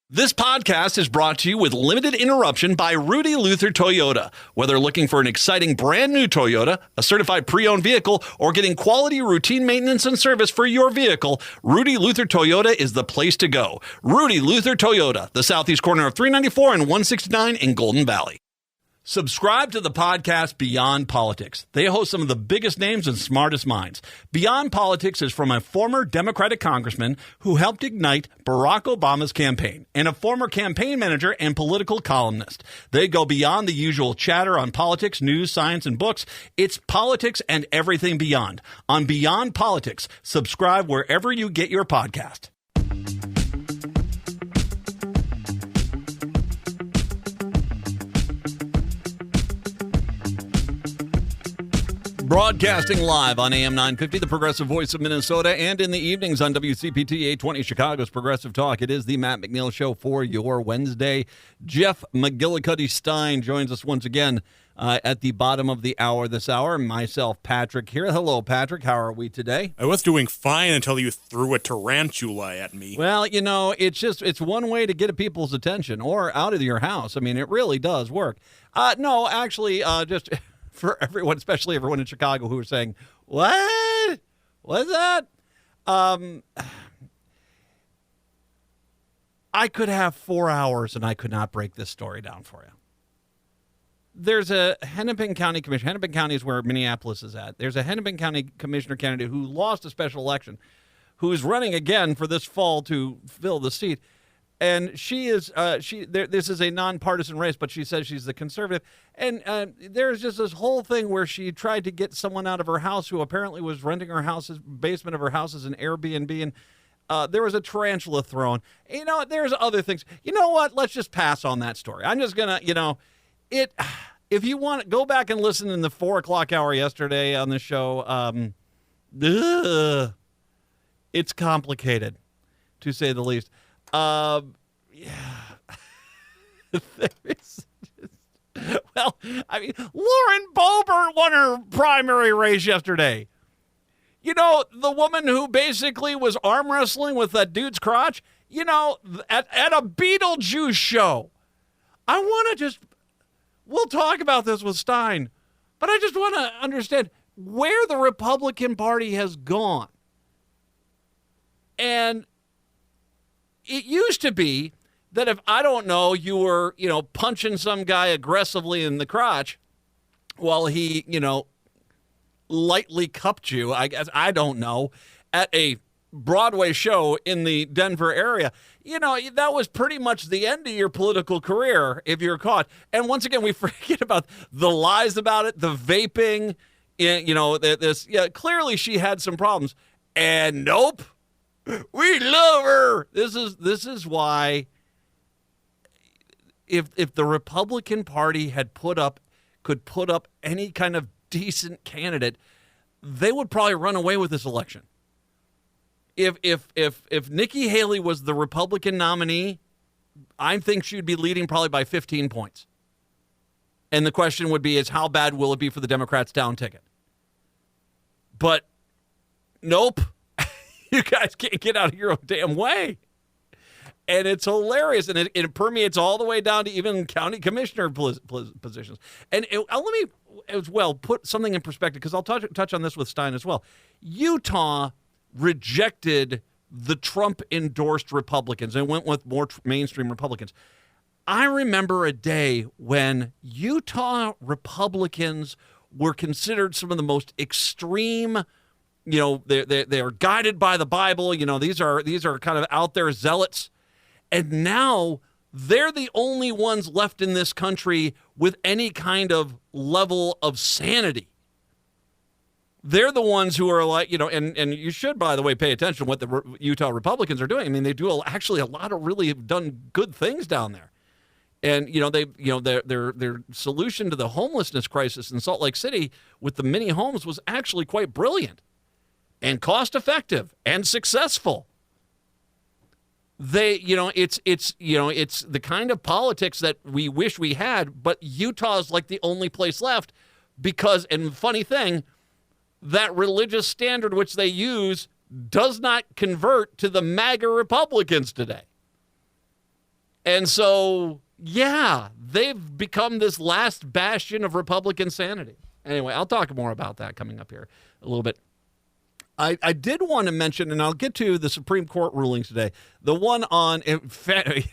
This podcast is brought to you with limited interruption by Rudy Luther Toyota. Whether looking for an exciting brand new Toyota, a certified pre-owned vehicle, or getting quality routine maintenance and service for your vehicle, Rudy Luther Toyota is the place to go. Rudy Luther Toyota, the southeast corner of 394 and 169 in Golden Valley. Subscribe to the podcast Beyond Politics. They host some of the biggest names and smartest minds. Beyond Politics is from a former Democratic congressman who helped ignite Barack Obama's campaign and a former campaign manager and political columnist. They go beyond the usual chatter on politics, news, science, and books. It's politics and everything beyond. On Beyond Politics, subscribe wherever you get your podcast. Broadcasting live on AM 950, the progressive voice of Minnesota, and in the evenings on WCPT 820 Chicago's Progressive Talk. It is the Matt McNeil Show for your Wednesday. Jeff McGillicuddy Stein joins us once again at the bottom of the hour this hour. Myself, Patrick, here. Hello, Patrick. How are we today? I was doing fine until you threw a tarantula at me. Well, you know, it's one way to get people's attention or out of your house. I mean, it really does work. No, actually, just... for everyone, especially everyone in Chicago who are saying, what? What's that? I could have 4 hours and I could not break this story down for you. There's a Hennepin County Commissioner. Hennepin County is where Minneapolis is at. There's a Hennepin County Commissioner candidate who lost a special election, who is running again for this fall to fill the seat. And she is, this is a nonpartisan race, but she says she's the conservative. And there's just this whole thing where she tried to get someone out of her house who apparently was renting her house's basement of her house as an Airbnb. And there was a tarantula thrown. You know, there's other things. You know what? Let's just pass on that story. I'm just going to, if you want to go back and listen in the 4 o'clock hour yesterday on the show, it's complicated, to say the least. Yeah. Well, I mean, Lauren Boebert won her primary race yesterday. You know, the woman who basically was arm wrestling with that dude's crotch, you know, at a Beetlejuice show. I want to we'll talk about this with Stein, but I just want to understand where the Republican Party has gone. And it used to be that if, I don't know, you were, punching some guy aggressively in the crotch while he, lightly cupped you, I guess, I don't know, at a Broadway show in the Denver area, that was pretty much the end of your political career if you're caught. And once again, we forget about the lies about it, the vaping, clearly she had some problems. And nope. We love her. This is why if the Republican Party could put up any kind of decent candidate, they would probably run away with this election. If Nikki Haley was the Republican nominee, I think she'd be leading probably by 15 points. And the question would be is how bad will it be for the Democrats down ticket? But nope. You guys can't get out of your own damn way. And it's hilarious. And it permeates all the way down to even county commissioner positions. And let me as well put something in perspective, because I'll touch on this with Stein as well. Utah rejected the Trump-endorsed Republicans and went with more mainstream Republicans. I remember a day when Utah Republicans were considered some of the most extreme. They are guided by the Bible. These are kind of out there zealots. And now they're the only ones left in this country with any kind of level of sanity. They're the ones who are like, and you should, by the way, pay attention to what the Utah Republicans are doing. I mean, they do actually a lot of really done good things down there. And, their solution to the homelessness crisis in Salt Lake City with the mini homes was actually quite brilliant. And cost-effective and successful. It's the kind of politics that we wish we had, but Utah is like the only place left because, and funny thing, that religious standard which they use does not convert to the MAGA Republicans today. And so, yeah, they've become this last bastion of Republican sanity. Anyway, I'll talk more about that coming up here a little bit. I did want to mention, and I'll get to the Supreme Court rulings today. The one on, in fact,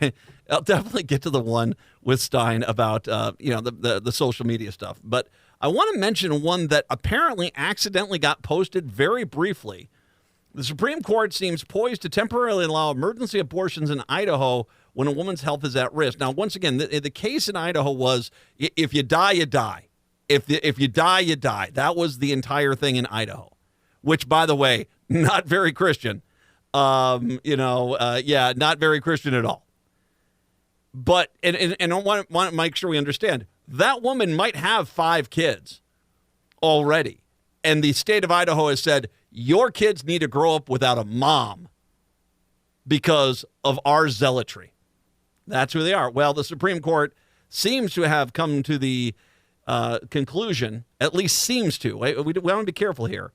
I'll definitely get to the one with Stein about, the social media stuff. But I want to mention one that apparently accidentally got posted very briefly. The Supreme Court seems poised to temporarily allow emergency abortions in Idaho when a woman's health is at risk. Now, once again, the case in Idaho was if you die, you die. If you die, you die. That was the entire thing in Idaho. Which, by the way, not very Christian. Not very Christian at all. But, and I want to make sure we understand, that woman might have 5 kids already. And the state of Idaho has said, your kids need to grow up without a mom because of our zealotry. That's who they are. Well, the Supreme Court seems to have come to the conclusion, at least seems to. We want to be careful here.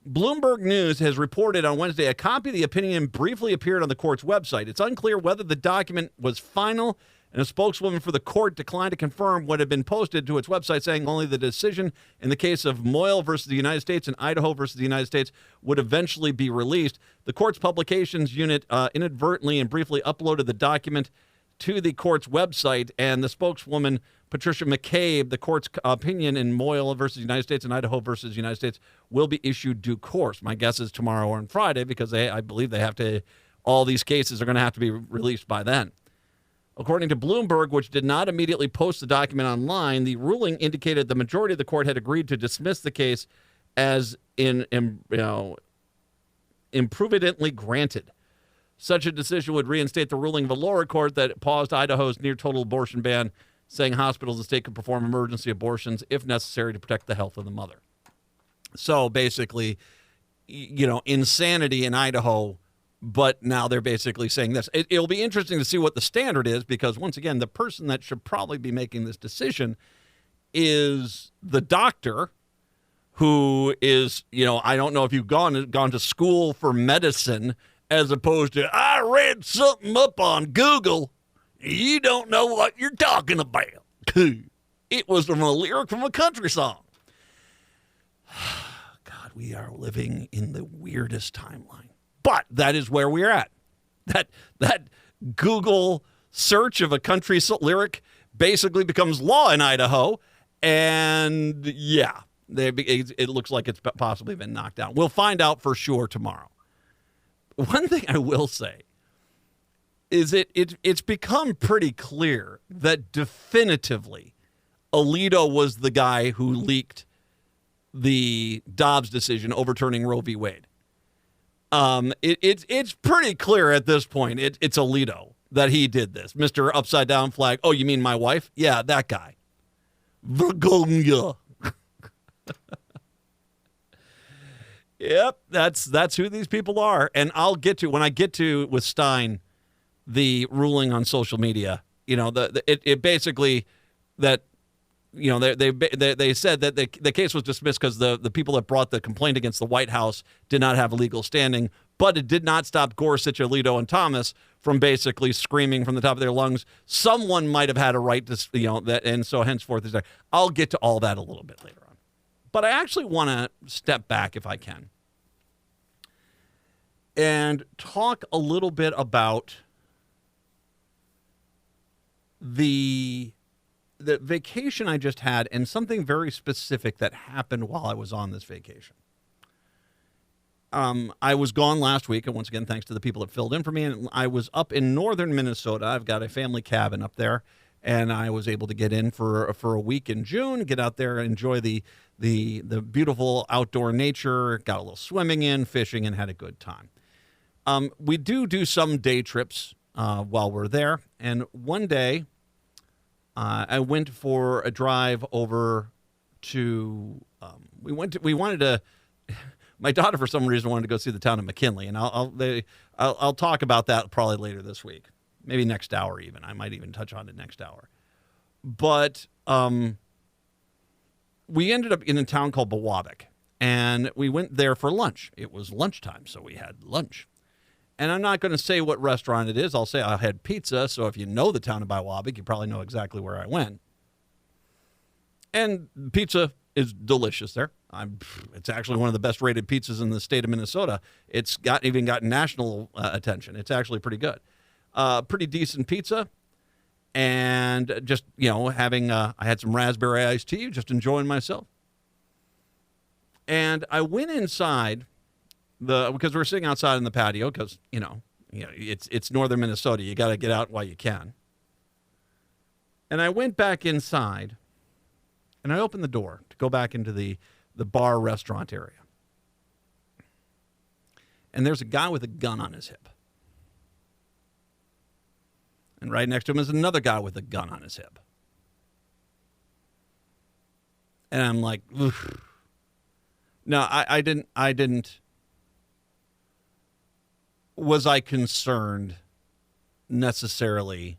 Bloomberg News has reported on Wednesday a copy of the opinion briefly appeared on the court's website. It's unclear whether the document was final, and a spokeswoman for the court declined to confirm what had been posted to its website, saying only the decision in the case of Moyle versus the United States and Idaho versus the United States would eventually be released. The court's publications unit inadvertently and briefly uploaded the document to the court's website, and the spokeswoman, Patricia McCabe, the court's opinion in Moyle versus United States and Idaho versus United States will be issued due course. My guess is tomorrow or on Friday because I believe they have to, all these cases are going to have to be released by then. According to Bloomberg, which did not immediately post the document online, the ruling indicated the majority of the court had agreed to dismiss the case as imprudently granted. Such a decision would reinstate the ruling of a lower court that paused Idaho's near-total abortion ban, saying hospitals in the state could perform emergency abortions if necessary to protect the health of the mother. So basically, insanity in Idaho, but now they're basically saying this. It'll be interesting to see what the standard is because, once again, the person that should probably be making this decision is the doctor who is, I don't know if you've gone to school for medicine as opposed to, I read something up on Google. You don't know what you're talking about. It was from a lyric from a country song. God, we are living in the weirdest timeline. But that is where we're at. That Google search of a country lyric basically becomes law in Idaho. And yeah, it looks like it's possibly been knocked down. We'll find out for sure tomorrow. One thing I will say is it's become pretty clear that definitively Alito was the guy who leaked the Dobbs decision overturning Roe v. Wade. It's pretty clear at this point. It's Alito that he did this. Mr. Upside Down Flag. Oh, you mean my wife? Yeah, that guy. Virginia. Yep, that's who these people are. And I'll get to, when I get to with Stein, the ruling on social media, it basically that, they said that the case was dismissed because the people that brought the complaint against the White House did not have legal standing, but it did not stop Gorsuch, Alito, and Thomas from basically screaming from the top of their lungs, someone might have had a right to, that, and so henceforth, I'll get to all that a little bit later on. But I actually want to step back, if I can, and talk a little bit about the vacation I just had and something very specific that happened while I was on this vacation. I was gone last week, and once again, thanks to the people that filled in for me, and I was up in northern Minnesota. I've got a family cabin up there, and I was able to get in for a week in June, get out there and enjoy the beautiful outdoor nature, got a little swimming in, fishing, and had a good time. We do some day trips while we're there, and one day I went for a drive over to my daughter, for some reason, wanted to go see the town of McKinley, and I'll talk about that probably later this week, maybe next hour even. I might even touch on it next hour. But we ended up in a town called Biwabik, and we went there for lunch. It was lunchtime, so we had lunch. And I'm not going to say what restaurant it is. I'll say I had pizza. So if you know the town of Biwabik, you probably know exactly where I went. And pizza is delicious there. It's actually one of the best rated pizzas in the state of Minnesota. It's even gotten national attention. It's actually pretty good. Pretty decent pizza. And just, having, I had some raspberry iced tea, just enjoying myself. And I went inside because we're sitting outside in the patio because, it's northern Minnesota. You got to get out while you can. And I went back inside and I opened the door to go back into the bar restaurant area. And there's a guy with a gun on his hip. And right next to him is another guy with a gun on his hip. And I'm like, oof. No, I didn't. Was I concerned necessarily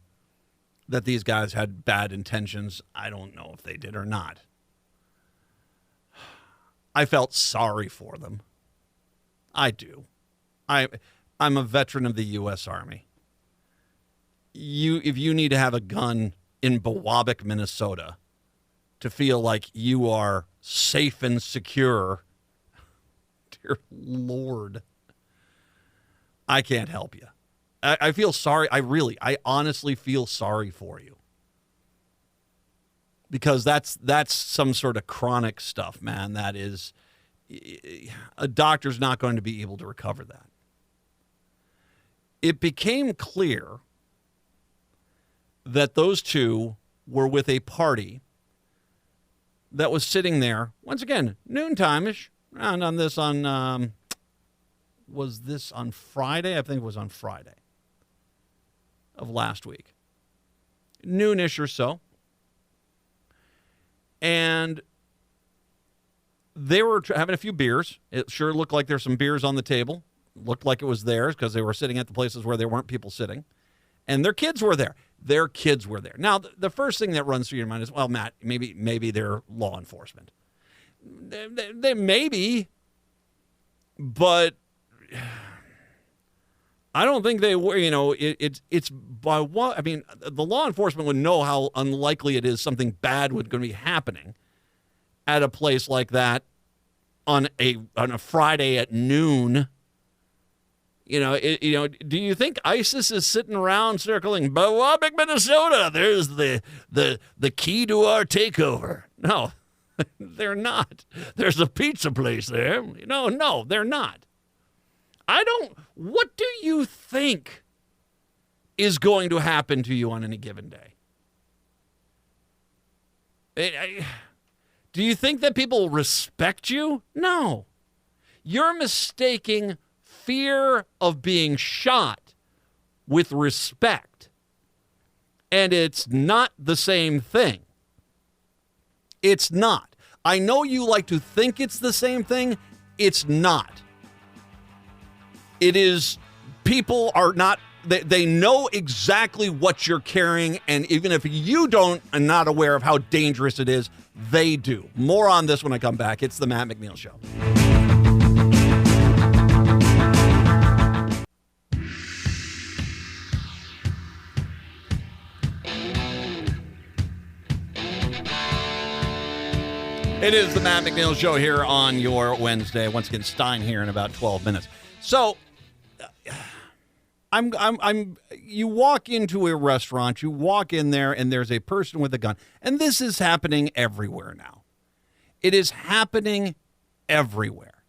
that these guys had bad intentions? I don't know if they did or not. I felt sorry for them. I do. I'm a veteran of the U.S. Army. If you need to have a gun in Biwabik, Minnesota, to feel like you are safe and secure, dear Lord, I can't help you. I feel sorry. I honestly feel sorry for you. Because that's some sort of chronic stuff, man. That is, a doctor's not going to be able to recover that. It became clear that those two were with a party that was sitting there, once again, noontime-ish, and was this on Friday? I think it was on Friday of last week. Noonish or so. And they were having a few beers. It sure looked like there's some beers on the table. Looked like it was theirs because they were sitting at the places where there weren't people sitting. And their kids were there. Their kids were there. Now, the first thing that runs through your mind is, well, Matt, maybe they're law enforcement. They maybe, but I don't think they were, it's by what, I mean, the law enforcement would know how unlikely it is something bad was going to be happening at a place like that on a Friday at noon. Do you think ISIS is sitting around circling Biwabik, Minnesota? There's the key to our takeover. No, they're not. There's a pizza place there. No, they're not. What do you think is going to happen to you on any given day? Do you think that people respect you? No. You're mistaking fear of being shot with respect. And it's not the same thing. It's not. I know you like to think it's the same thing. It's not. It is, people are not, they know exactly what you're carrying, and even if you are not aware of how dangerous it is, they do. More on this when I come back. It's the Matt McNeil Show. It is the Matt McNeil Show here on your Wednesday. Once again, Stein here in about 12 minutes. So, you walk into a restaurant, you walk in there, and there's a person with a gun. And this is happening everywhere now. It is happening everywhere.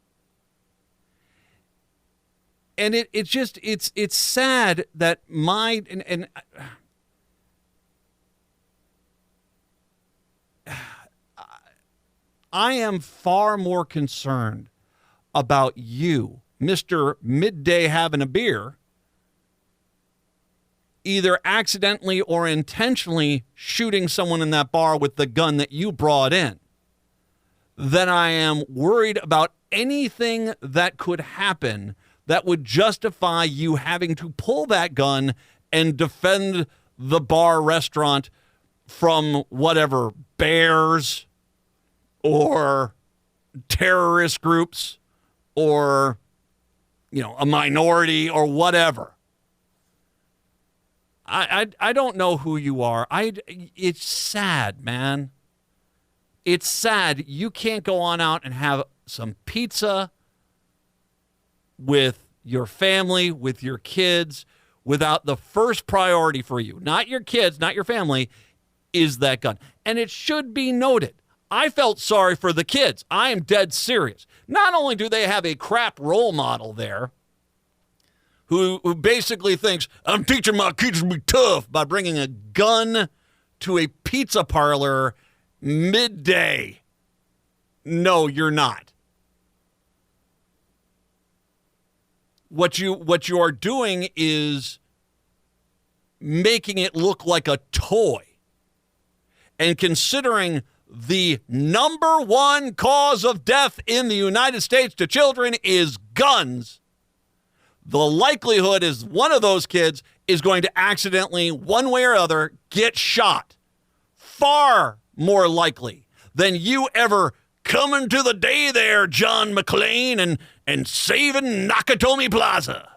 And it's sad that I am far more concerned about you, Mr. Midday having a beer, either accidentally or intentionally shooting someone in that bar with the gun that you brought in, than I am worried about anything that could happen that would justify you having to pull that gun and defend the bar restaurant from whatever, bears or terrorist groups or a minority or whatever. I don't know who you are. It's sad, man. It's sad. You can't go on out and have some pizza with your family, with your kids, without the first priority for you, not your kids, not your family, is that gun. And it should be noted, I felt sorry for the kids. I am dead serious. Not only do they have a crap role model there who basically thinks, I'm teaching my kids to be tough by bringing a gun to a pizza parlor midday. No, you're not. What you are doing is making it look like a toy. And considering the number one cause of death in the United States to children is guns, the likelihood is one of those kids is going to accidentally, one way or other, get shot. Far more likely than you ever coming to the day there, John McClane, and saving Nakatomi Plaza.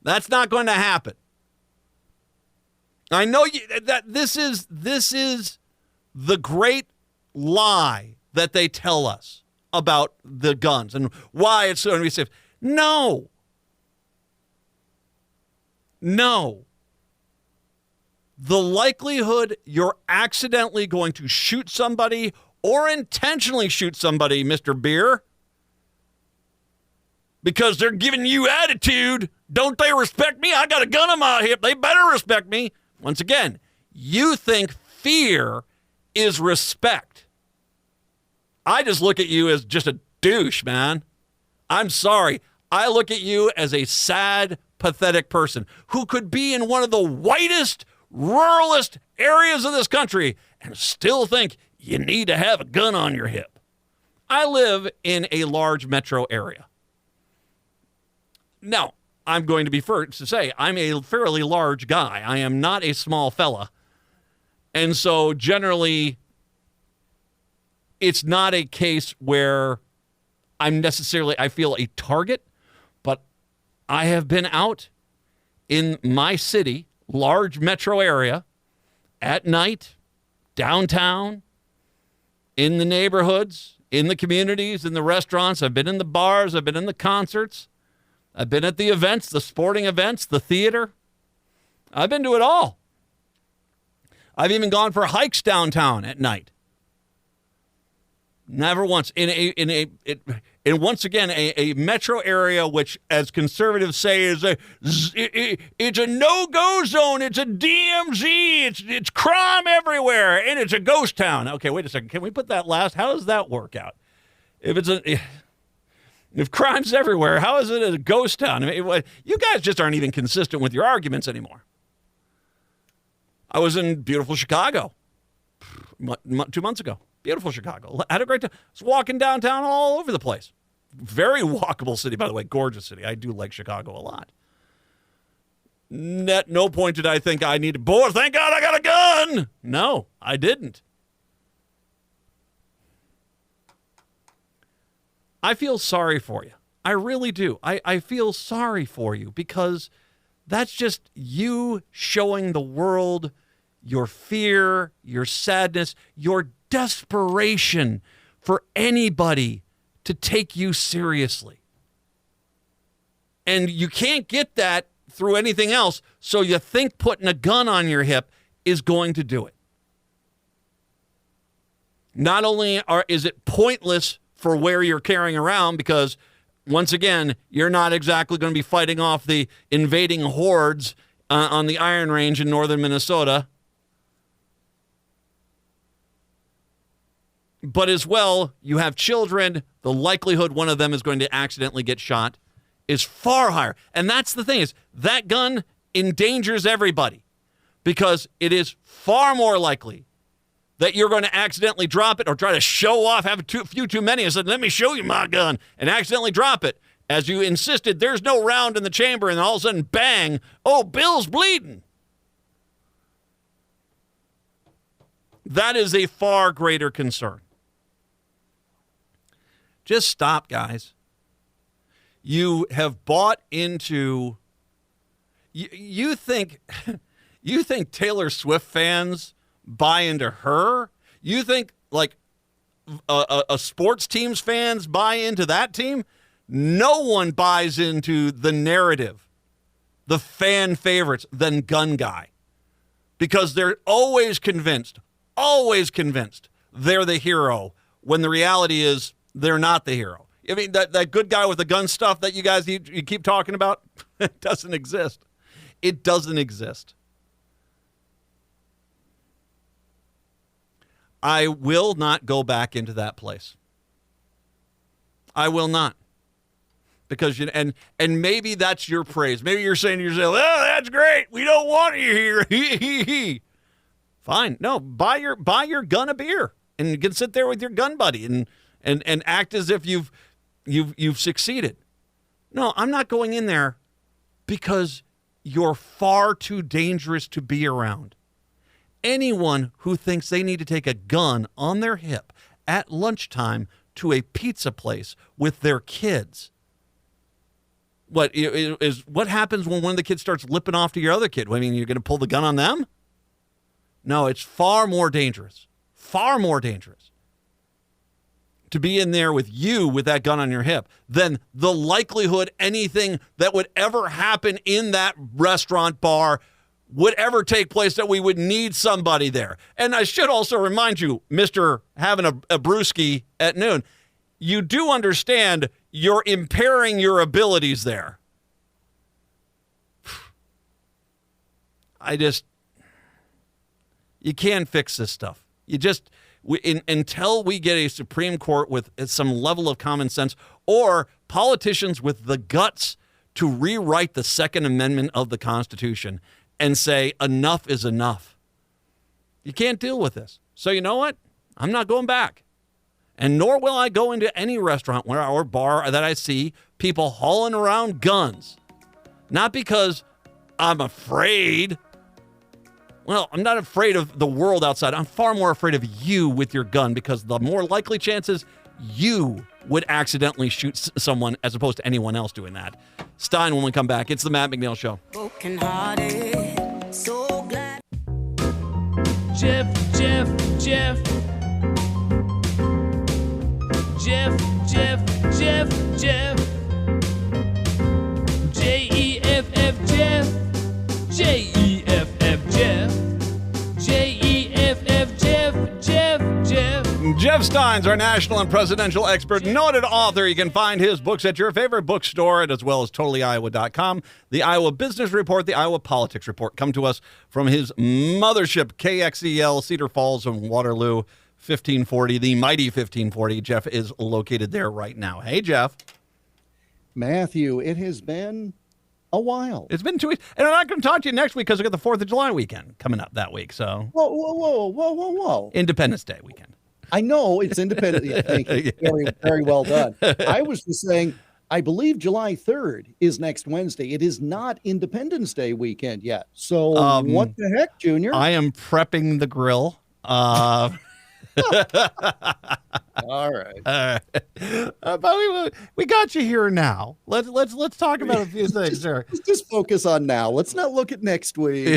That's not going to happen. I know that this is the great lie that they tell us about the guns and why it's going to be safe. No. The likelihood you're accidentally going to shoot somebody or intentionally shoot somebody, Mr. Beer, because they're giving you attitude. Don't they respect me? I got a gun on my hip. They better respect me. Once again, you think fear is respect. I just look at you as just a douche, man. I'm sorry. I look at you as a sad, pathetic person who could be in one of the whitest, ruralest areas of this country and still think you need to have a gun on your hip. I live in a large metro area. Now, I'm going to be first to say I'm a fairly large guy. I am not a small fella. And so generally, it's not a case where I feel a target, but I have been out in my city, large metro area, at night, downtown, in the neighborhoods, in the communities, in the restaurants. I've been in the bars. I've been in the concerts. I've been at the events, the sporting events, the theater. I've been to it all. I've even gone for hikes downtown at night. Never once in once again a metro area which, as conservatives say, is it's a no-go zone. It's a DMZ. It's crime everywhere, and it's a ghost town. Okay, wait a second. Can we put that last? How does that work out? If crime's everywhere, how is it a ghost town? I mean, you guys just aren't even consistent with your arguments anymore. I was in beautiful Chicago 2 months ago. Beautiful Chicago. I had a great time. I was walking downtown all over the place. Very walkable city, by the way. Gorgeous city. I do like Chicago a lot. At no point did I think I needed, boy, thank God I got a gun. No, I didn't. I feel sorry for you. I really do. I feel sorry for you because that's just you showing the world your fear, your sadness, your desperation for anybody to take you seriously. And you can't get that through anything else, so you think putting a gun on your hip is going to do it. Not only is it pointless for where you're carrying around, because once again, you're not exactly going to be fighting off the invading hordes on the Iron Range in northern Minnesota. But as well, you have children. The likelihood one of them is going to accidentally get shot is far higher. And that's the thing, is that gun endangers everybody because it is far more likely that you're going to accidentally drop it or try to show off, have a few too many and said, let me show you my gun, and accidentally drop it. As you insisted, there's no round in the chamber, and all of a sudden, bang, oh, Bill's bleeding. That is a far greater concern. Just stop, guys. You have bought into. You think Taylor Swift fans buy into her? You think like a sports team's fans buy into that team? No one buys into the narrative, the fan favorites, than gun guy, because they're always convinced they're the hero when the reality is they're not the hero. I mean, that good guy with the gun stuff that you guys you keep talking about, it doesn't exist. It doesn't exist. I will not go back into that place. I will not. Because and maybe that's your praise. Maybe you're saying to yourself, "Oh, that's great. We don't want you here." Fine. No, buy your gun a beer and you can sit there with your gun buddy and act as if you've succeeded. No, I'm not going in there because you're far too dangerous to be around. Anyone who thinks they need to take a gun on their hip at lunchtime to a pizza place with their kids. What happens when one of the kids starts lipping off to your other kid? I mean, you're going to pull the gun on them? No, it's far more dangerous to be in there with you with that gun on your hip than the likelihood anything that would ever happen in that restaurant bar would ever take place that we would need somebody there. And I should also remind you, Mr. having a brewski at noon, you do understand you're impairing your abilities there. You can't fix this stuff. Until we get a Supreme Court with some level of common sense or politicians with the guts to rewrite the Second Amendment of the Constitution and say enough is enough. You can't deal with this. So you know what? I'm not going back. And nor will I go into any restaurant or bar that I see people hauling around guns. Not because I'm afraid. Well, I'm not afraid of the world outside. I'm far more afraid of you with your gun, because the more likely chances you would accidentally shoot someone as opposed to anyone else doing that. Stein, when we come back, it's the Matt McNeil Show. So glad. Jeff. J-E-F-F Jeff. J-E-F-F Jeff. J-E-F-F Jeff. Jeff Stein's our national and presidential expert, noted author. You can find his books at your favorite bookstore, as well as totallyiowa.com. The Iowa Business Report, the Iowa Politics Report, come to us from his mothership, KXEL, Cedar Falls and Waterloo, 1540, the mighty 1540. Jeff is located there right now. Hey, Jeff. Matthew, it has been a while. It's been 2 weeks. And I'm not going to talk to you next week because we got the 4th of July weekend coming up that week. So Whoa. Independence Day weekend. I know it's independent. Yeah, thank you. Very, very well done. I was just saying, I believe July 3rd is next Wednesday. It is not Independence Day weekend yet. So what the heck, Junior? I am prepping the grill. All right. But we got you here now. Let's talk about a few things there. Just focus on now. Let's not look at next week.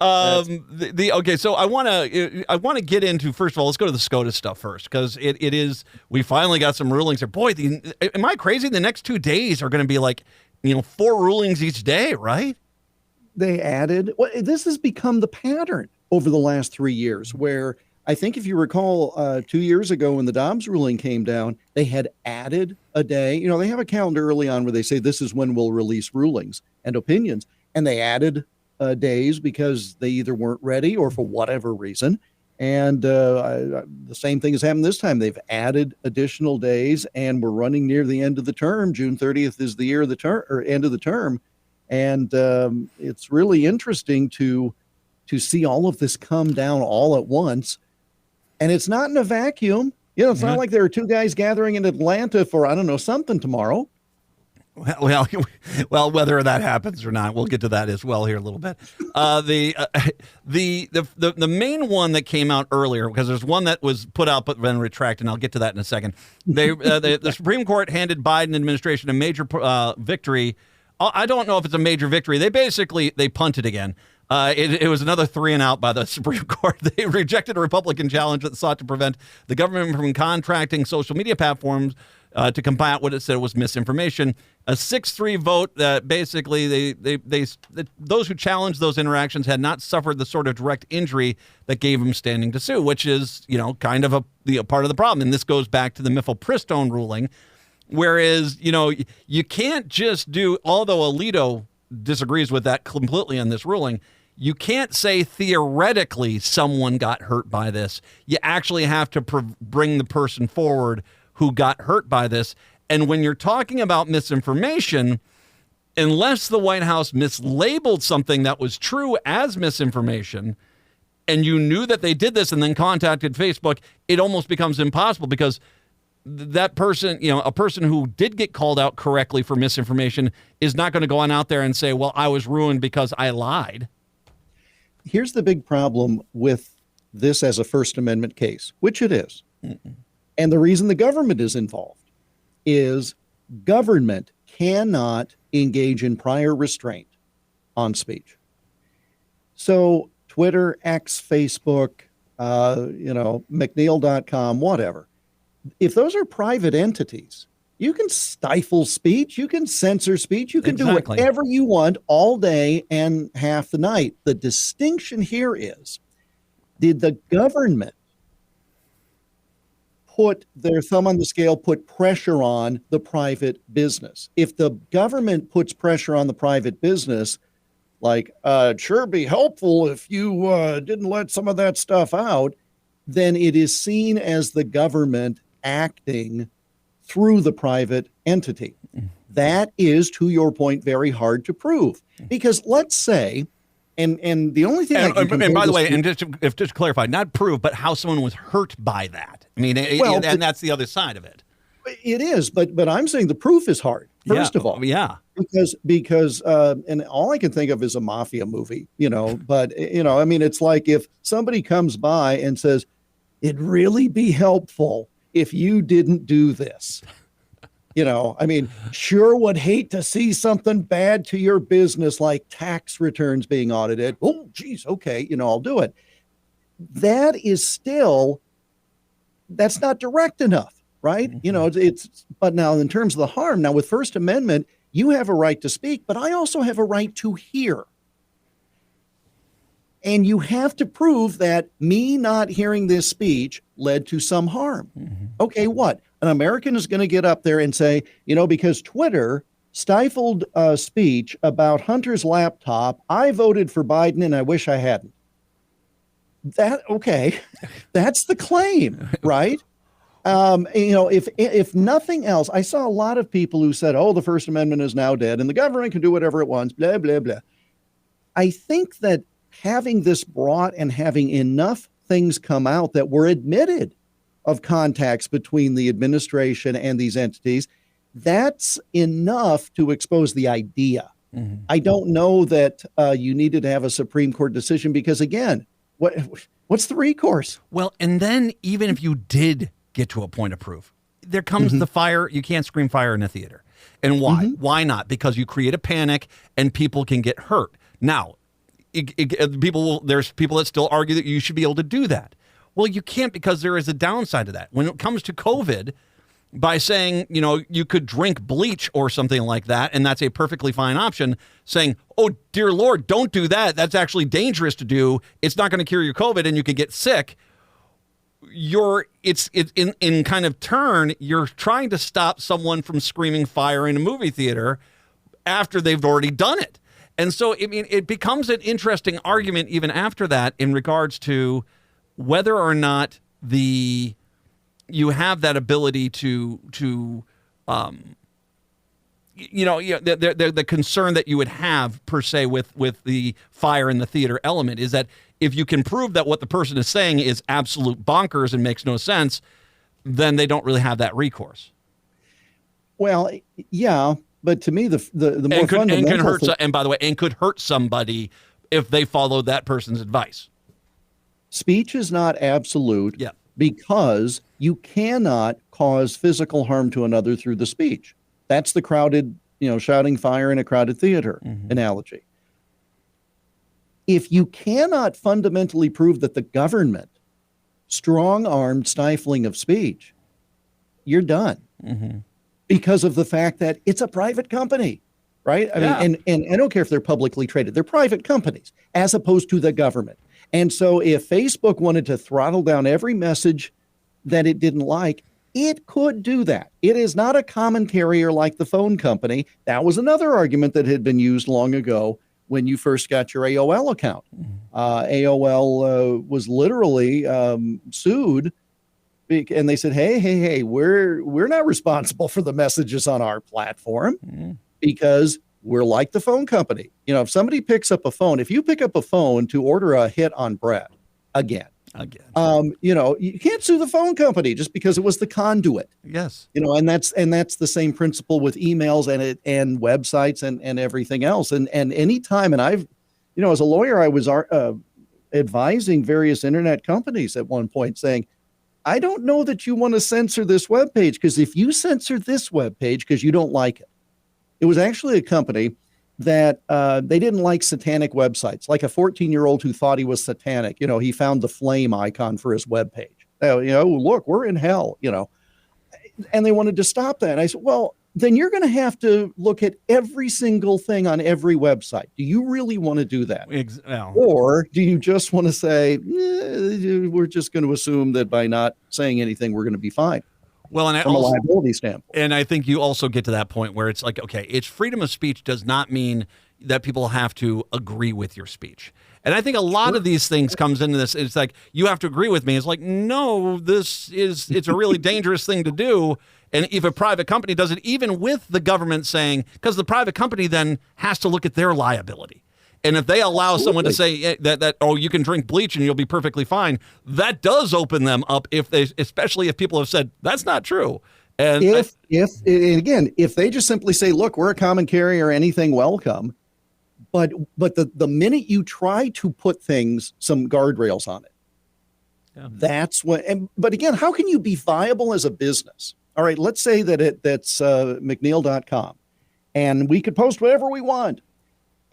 Okay, so I want to get into, first of all, let's go to the SCOTUS stuff first, because it is, we finally got some rulings here. Boy, am I crazy? The next 2 days are going to be like, 4 rulings each day, right? They added, this has become the pattern over the last 3 years, where I think if you recall 2 years ago when the Dobbs ruling came down, they had added a day. They have a calendar early on where they say this is when we'll release rulings and opinions. And they added days because they either weren't ready or for whatever reason. And the same thing has happened this time. They've added additional days, and we're running near the end of the term. June 30th is the year of the term, or end of the term. And it's really interesting to see all of this come down all at once. And it's not in a vacuum. It's not like there are two guys gathering in Atlanta for, I don't know, something tomorrow. Well, whether that happens or not, we'll get to that as well here a little bit. The main one that came out earlier, because there's one that was put out but then retracted, and I'll get to that in a second. The Supreme Court handed Biden administration a major victory. I don't know if it's a major victory. They punted again. It was another 3 and out by the Supreme Court. They rejected a Republican challenge that sought to prevent the government from contracting social media platforms to combat what it said was misinformation. A 6-3 vote that basically those who challenged those interactions had not suffered the sort of direct injury that gave them standing to sue, which is, kind of a part of the problem. And this goes back to the Miffelpristone ruling, whereas, you can't just do, although Alito disagrees with that completely on this ruling, you can't say theoretically someone got hurt by this. You actually have to bring the person forward who got hurt by this. And when you're talking about misinformation, unless the White House mislabeled something that was true as misinformation, and you knew that they did this and then contacted Facebook, it almost becomes impossible, because that person, a person who did get called out correctly for misinformation is not going to go on out there and say, well, I was ruined because I lied. Here's the big problem with this as a First Amendment case, which it is. And the reason the government is involved is government cannot engage in prior restraint on speech. So Twitter, X, Facebook, McNeil.com, whatever. If those are private entities, you can stifle speech, you can censor speech, you can do whatever you want all day and half the night. The distinction here is, did the government put their thumb on the scale, put pressure on the private business? If the government puts pressure on the private business, like, it'd sure be helpful if you didn't let some of that stuff out, then it is seen as the government acting through the private entity. That is, to your point, very hard to prove. Because let's say, and the only thing and by the way, and just to clarify, not prove, but how someone was hurt by that. I mean, and that's the other side of it. It is, but I'm saying the proof is hard, first of all. Yeah. Because and all I can think of is a mafia movie, but, I mean, it's like if somebody comes by and says, it'd really be helpful if you didn't do this. I mean, sure would hate to see something bad to your business, like tax returns being audited. Oh, geez, okay, I'll do it. That is still, that's not direct enough, right? But now in terms of the harm, now with First Amendment, you have a right to speak, but I also have a right to hear. And you have to prove that me not hearing this speech led to some harm. Okay, what? An American is going to get up there and say, because Twitter stifled speech about Hunter's laptop, I voted for Biden and I wish I hadn't. That's the claim, right? If nothing else, I saw a lot of people who said, the First Amendment is now dead and the government can do whatever it wants, blah, blah, blah. I think that having this brought and having enough things come out that were admitted of contacts between the administration and these entities, that's enough to expose the idea. I don't know that you needed to have a Supreme Court decision because, again, what's the recourse? Well, and then even if you did get to a point of proof, there comes the fire. You can't scream fire in a theater. And why? Why not? Because you create a panic and people can get hurt. Now, there's people that still argue that you should be able to do that. Well, you can't, because there is a downside to that. When it comes to COVID, by saying, you could drink bleach or something like that, and that's a perfectly fine option, saying, oh, dear Lord, don't do that. That's actually dangerous to do. It's not going to cure your COVID and you could get sick. It's in kind of turn, you're trying to stop someone from screaming fire in a movie theater after they've already done it. And so, I mean, it becomes an interesting argument even after that in regards to whether or not you have that ability the concern that you would have per se with the fire in the theater element is that if you can prove that what the person is saying is absolute bonkers and makes no sense, then they don't really have that recourse. Well, yeah. but to me, the more and fundamental can hurt. thing, And by the way, and could hurt somebody if they followed that person's advice. speech is not absolute. Yeah. Because you cannot cause physical harm to another through the speech. That's the crowded, shouting fire in a crowded theater analogy. If you cannot fundamentally prove that the government strong-armed stifling of speech, you're done because of the fact that it's a private company, right? I mean, and I don't care if they're publicly traded. They're private companies as opposed to the government. And so if Facebook wanted to throttle down every message that it didn't like, it could do that. It is not a common carrier like the phone company. That was another argument that had been used long ago when you first got your AOL account. AOL was literally sued, and they said, hey, we're not responsible for the messages on our platform because we're like the phone company. If somebody picks up a phone, if you pick up a phone to order a hit on bread again, you can't sue the phone company just because it was the conduit. Yes. And that's the same principle with emails and websites and everything else. And anytime, and I've, as a lawyer, I was advising various internet companies at one point saying, I don't know that you want to censor this webpage, because if you censor this webpage because you don't like it, it was actually a company that they didn't like satanic websites, like a 14-year-old who thought he was satanic. He found the flame icon for his webpage. Look, we're in hell, and they wanted to stop that. And I said, well, then you're going to have to look at every single thing on every website. Do you really want to do that? Or do you just want to say, we're just going to assume that by not saying anything, we're going to be fine? Well, and from a liability standpoint. And I think you also get to that point where it's like, okay, it's freedom of speech does not mean that people have to agree with your speech. And I think a lot of these things comes into this. It's like, you have to agree with me. It's like, no, it's a really dangerous thing to do. And if a private company does it, even with the government saying, because the private company then has to look at their liability. And if they allow someone to say that, oh, you can drink bleach and you'll be perfectly fine, that does open them up, especially if people have said that's not true. And if they just simply say, look, we're a common carrier, anything welcome. But the minute you try to put some guardrails on it, that's when. But again, how can you be viable as a business? All right, let's say that's McNeil.com, and we could post whatever we want.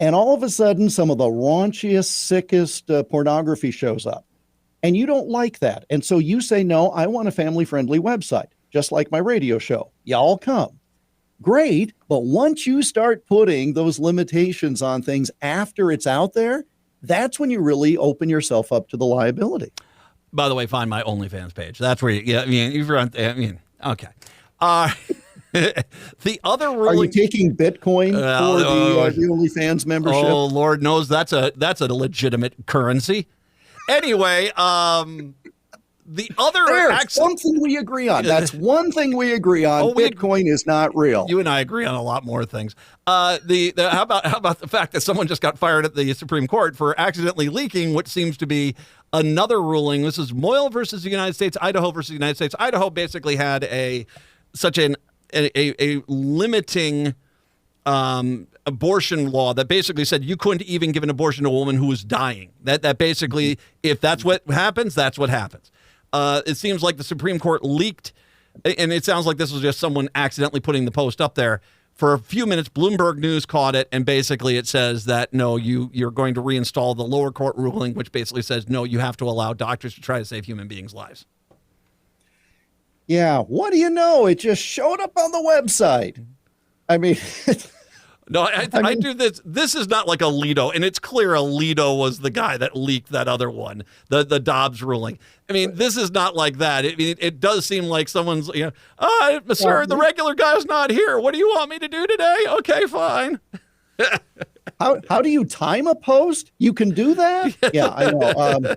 And all of a sudden, some of the raunchiest, sickest pornography shows up. And you don't like that. And so you say, no, I want a family-friendly website, just like my radio show. Y'all come. Great. But once you start putting those limitations on things after it's out there, that's when you really open yourself up to the liability. By the way, find my OnlyFans page. That's where okay. The other ruling. Are you taking Bitcoin for the OnlyFans membership? Oh, Lord knows that's a legitimate currency. Anyway, the other something we agree on. That's one thing we agree on. Bitcoin is not real. You and I agree on a lot more things. How about the fact that someone just got fired at the Supreme Court for accidentally leaking what seems to be another ruling? This is McNeil versus the United States, Idaho versus the United States. Idaho basically had a limiting abortion law that basically said you couldn't even give an abortion to a woman who was dying. That basically, if that's what happens, that's what happens. It seems like the Supreme Court leaked, and it sounds like this was just someone accidentally putting the post up there. For a few minutes, Bloomberg News caught it, and basically it says that, no, you're going to reinstall the lower court ruling, which basically says, no, you have to allow doctors to try to save human beings' lives. Yeah, what do you know? It just showed up on the website. I mean, no, I do this. This is not like Alito, and it's clear Alito was the guy that leaked that other one, the Dobbs ruling. I mean, this is not like that. It does seem like someone's, sir, the regular guy's not here. What do you want me to do today? Okay, fine. How do you time a post? You can do that? Yeah, I know.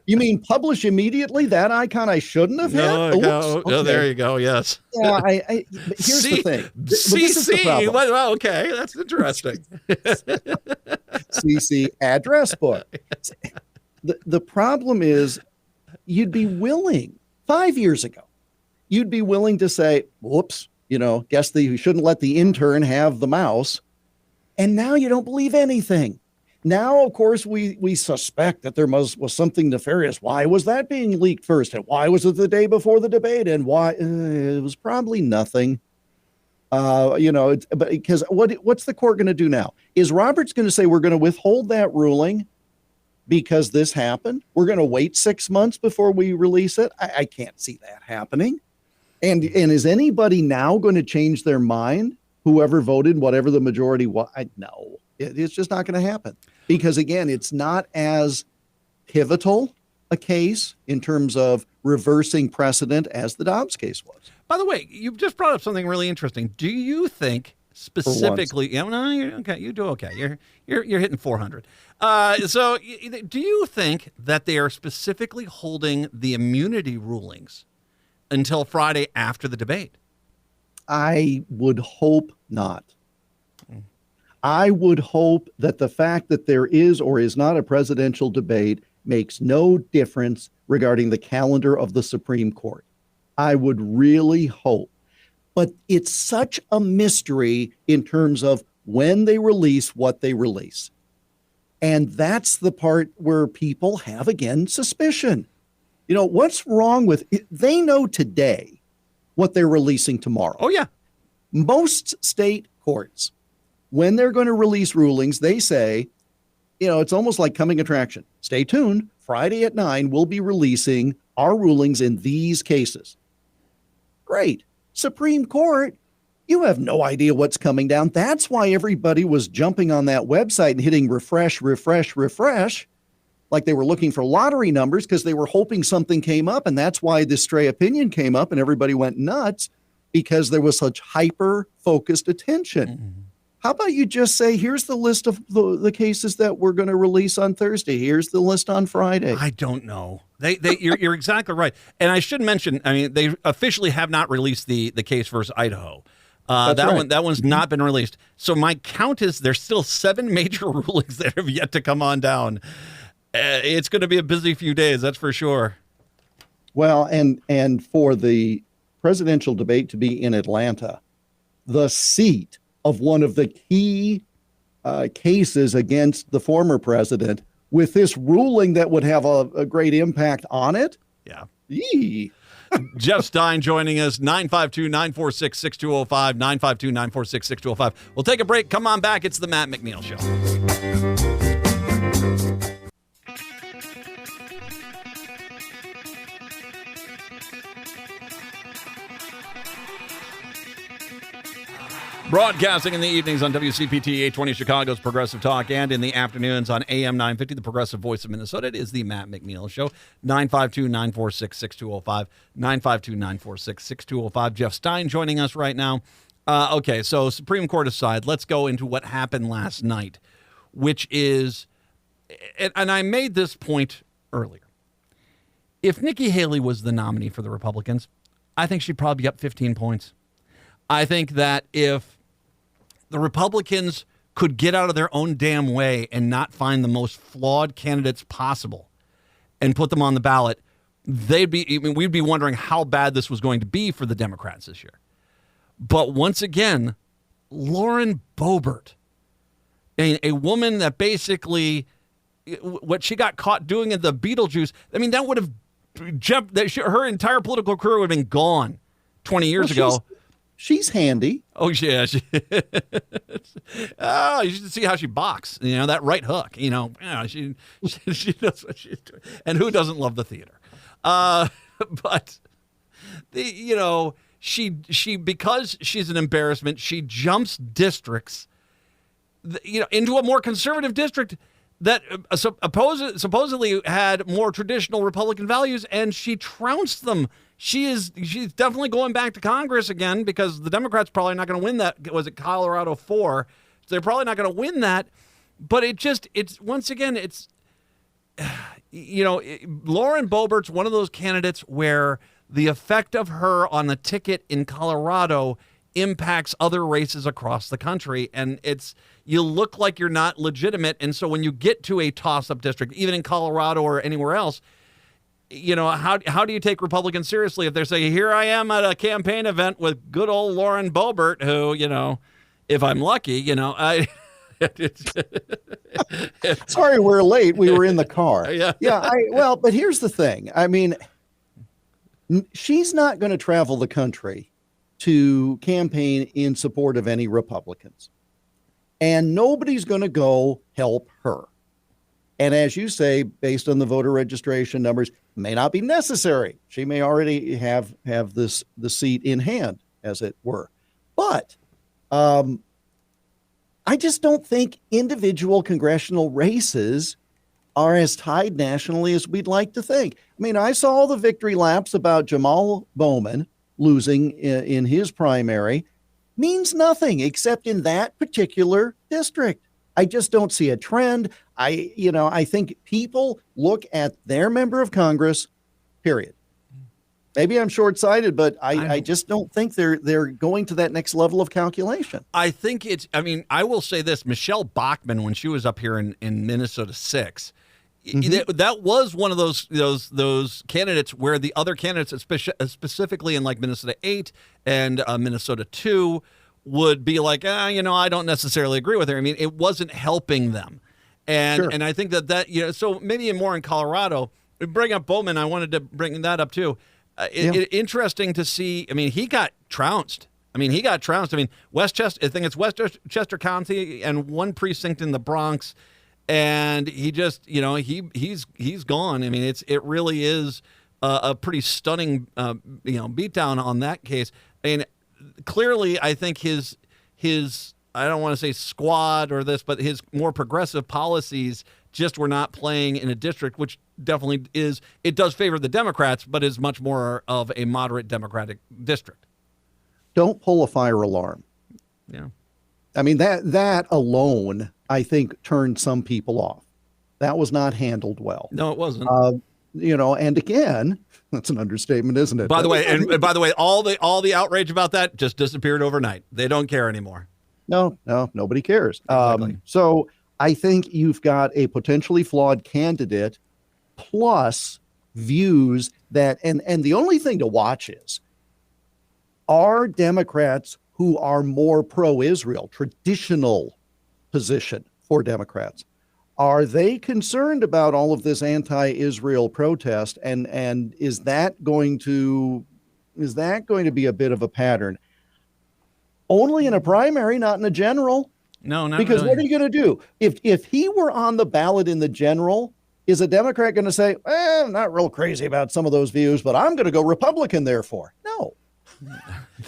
You mean publish immediately? That icon I shouldn't have hit? Okay. There you go. Yes. Yeah. Here's the thing. CC. Well, okay, that's interesting. CC address book. The problem is, you'd be willing 5 years ago. You'd be willing to say, "Whoops." Guess you shouldn't let the intern have the mouse. And now you don't believe anything. Now, of course, we suspect that there was something nefarious. Why was that being leaked first? And why was it the day before the debate? And why? It was probably nothing. Because what's the court going to do now? Is Roberts going to say we're going to withhold that ruling because this happened? We're going to wait 6 months before we release it? I can't see that happening. And is anybody now going to change their mind? Whoever voted, whatever the majority was? No, it's just not going to happen. Because, again, it's not as pivotal a case in terms of reversing precedent as the Dobbs case was. By the way, you just brought up something really interesting. Do you think specifically? Yeah, no, you're okay. You do okay. You're hitting 400. So, do you think that they are specifically holding the immunity rulings until Friday after the debate? I would hope not. I would hope that the fact that there is or is not a presidential debate makes no difference regarding the calendar of the Supreme Court. I would really hope. But it's such a mystery in terms of when they release what they release. And that's the part where people have, again, suspicion. What's wrong with it? They know today what they're releasing tomorrow. Oh, yeah. Most state courts, when they're going to release rulings, they say, it's almost like coming attraction. Stay tuned. Friday at 9, we'll be releasing our rulings in these cases. Great. Supreme Court, you have no idea what's coming down. That's why everybody was jumping on that website and hitting refresh, like they were looking for lottery numbers because they were hoping something came up. And that's why this stray opinion came up and everybody went nuts because there was such hyper-focused attention. Mm-hmm. How about you just say, here's the list of the cases that we're going to release on Thursday. Here's the list on Friday. I don't know. You're exactly right. And I should mention, they officially have not released the case versus Idaho. That one's not been released. So my count is there's still 7 major rulings that have yet to come on down. It's going to be a busy few days, that's for sure. Well, and for the presidential debate to be in Atlanta, the seat of one of the key cases against the former president, with this ruling that would have a great impact on it. Yeah. Yee. Jeff Stein joining us, 952-946-6205, 952-946-6205. We'll take a break. Come on back. It's the Matt McNeil Show. Broadcasting in the evenings on WCPT 820 Chicago's Progressive Talk and in the afternoons on AM 950, the Progressive Voice of Minnesota. It is the Matt McNeil Show, 952-946-6205, 952-946-6205. Jeff Stein joining us right now. Okay, so Supreme Court aside, let's go into what happened last night, which is, and I made this point earlier. If Nikki Haley was the nominee for the Republicans, I think she'd probably be up 15 points. I think that if the Republicans could get out of their own damn way and not find the most flawed candidates possible and put them on the ballot, we'd be wondering how bad this was going to be for the Democrats this year. But once again, Lauren Boebert, a woman that basically, what she got caught doing in the Beetlejuice, that would have jumped, her entire political career would have been gone 20 years ago. She's handy. Oh, yeah. You should see how she boxes. That right hook. She knows what she's doing. And who doesn't love the theater? But, she because she's an embarrassment, she jumps districts, into a more conservative district that supposedly had more traditional Republican values, and she trounced them. She's definitely going back to Congress again because the Democrats probably not going to win that. Was it Colorado 4? So they're probably not going to win that. But once again, Lauren Boebert's one of those candidates where the effect of her on the ticket in Colorado impacts other races across the country. And you look like you're not legitimate. And so when you get to a toss-up district, even in Colorado or anywhere else, how do you take Republicans seriously if they're saying, here I am at a campaign event with good old Lauren Boebert, who, if I'm lucky, Sorry, we're late. We were in the car. Yeah. But here's the thing. I mean, she's not going to travel the country to campaign in support of any Republicans. And nobody's going to go help her. And as you say, based on the voter registration numbers, may not be necessary. She may already have the seat in hand, as it were. But I just don't think individual congressional races are as tied nationally as we'd like to think. I mean, I saw the victory laps about Jamal Bowman losing in his primary. Means nothing except in that particular district. I just don't see a trend. I think people look at their member of Congress, period. Maybe I'm short-sighted, but I just don't think they're going to that next level of calculation. I think I will say this, Michelle Bachmann, when she was up here in Minnesota 6, that was one of those candidates where the other candidates, specifically in like Minnesota 8 and Minnesota 2, would be like, I don't necessarily agree with her. I mean, it wasn't helping them. And Sure. and I think that so maybe more in Colorado. Bring up Bowman, I wanted to bring that up too. Interesting to see. I mean, he got trounced. I mean, Westchester, I think it's Westchester County and one precinct in the Bronx. And he just, he's gone. I mean, it really is a pretty stunning, beatdown on that case. I mean, clearly, I think his I don't want to say squad or this, but his more progressive policies just were not playing in a district, which definitely it does favor the Democrats, but is much more of a moderate Democratic district. Don't pull a fire alarm. Yeah. I mean, that alone, I think, turned some people off. That was not handled well. No, it wasn't. And again, that's an understatement, isn't it? By the way, all the outrage about that just disappeared overnight. They don't care anymore. No, nobody cares. Exactly. So I think you've got a potentially flawed candidate plus views that, and the only thing to watch is, are Democrats who are more pro-Israel, traditional position for Democrats, are they concerned about all of this anti-Israel protest? And is that going to be a bit of a pattern? Only in a primary, not in a general. No, not because really. What are you going to do if he were on the ballot in the general? Is a Democrat going to say, I'm not real crazy about some of those views, but I'm going to go Republican therefore? No.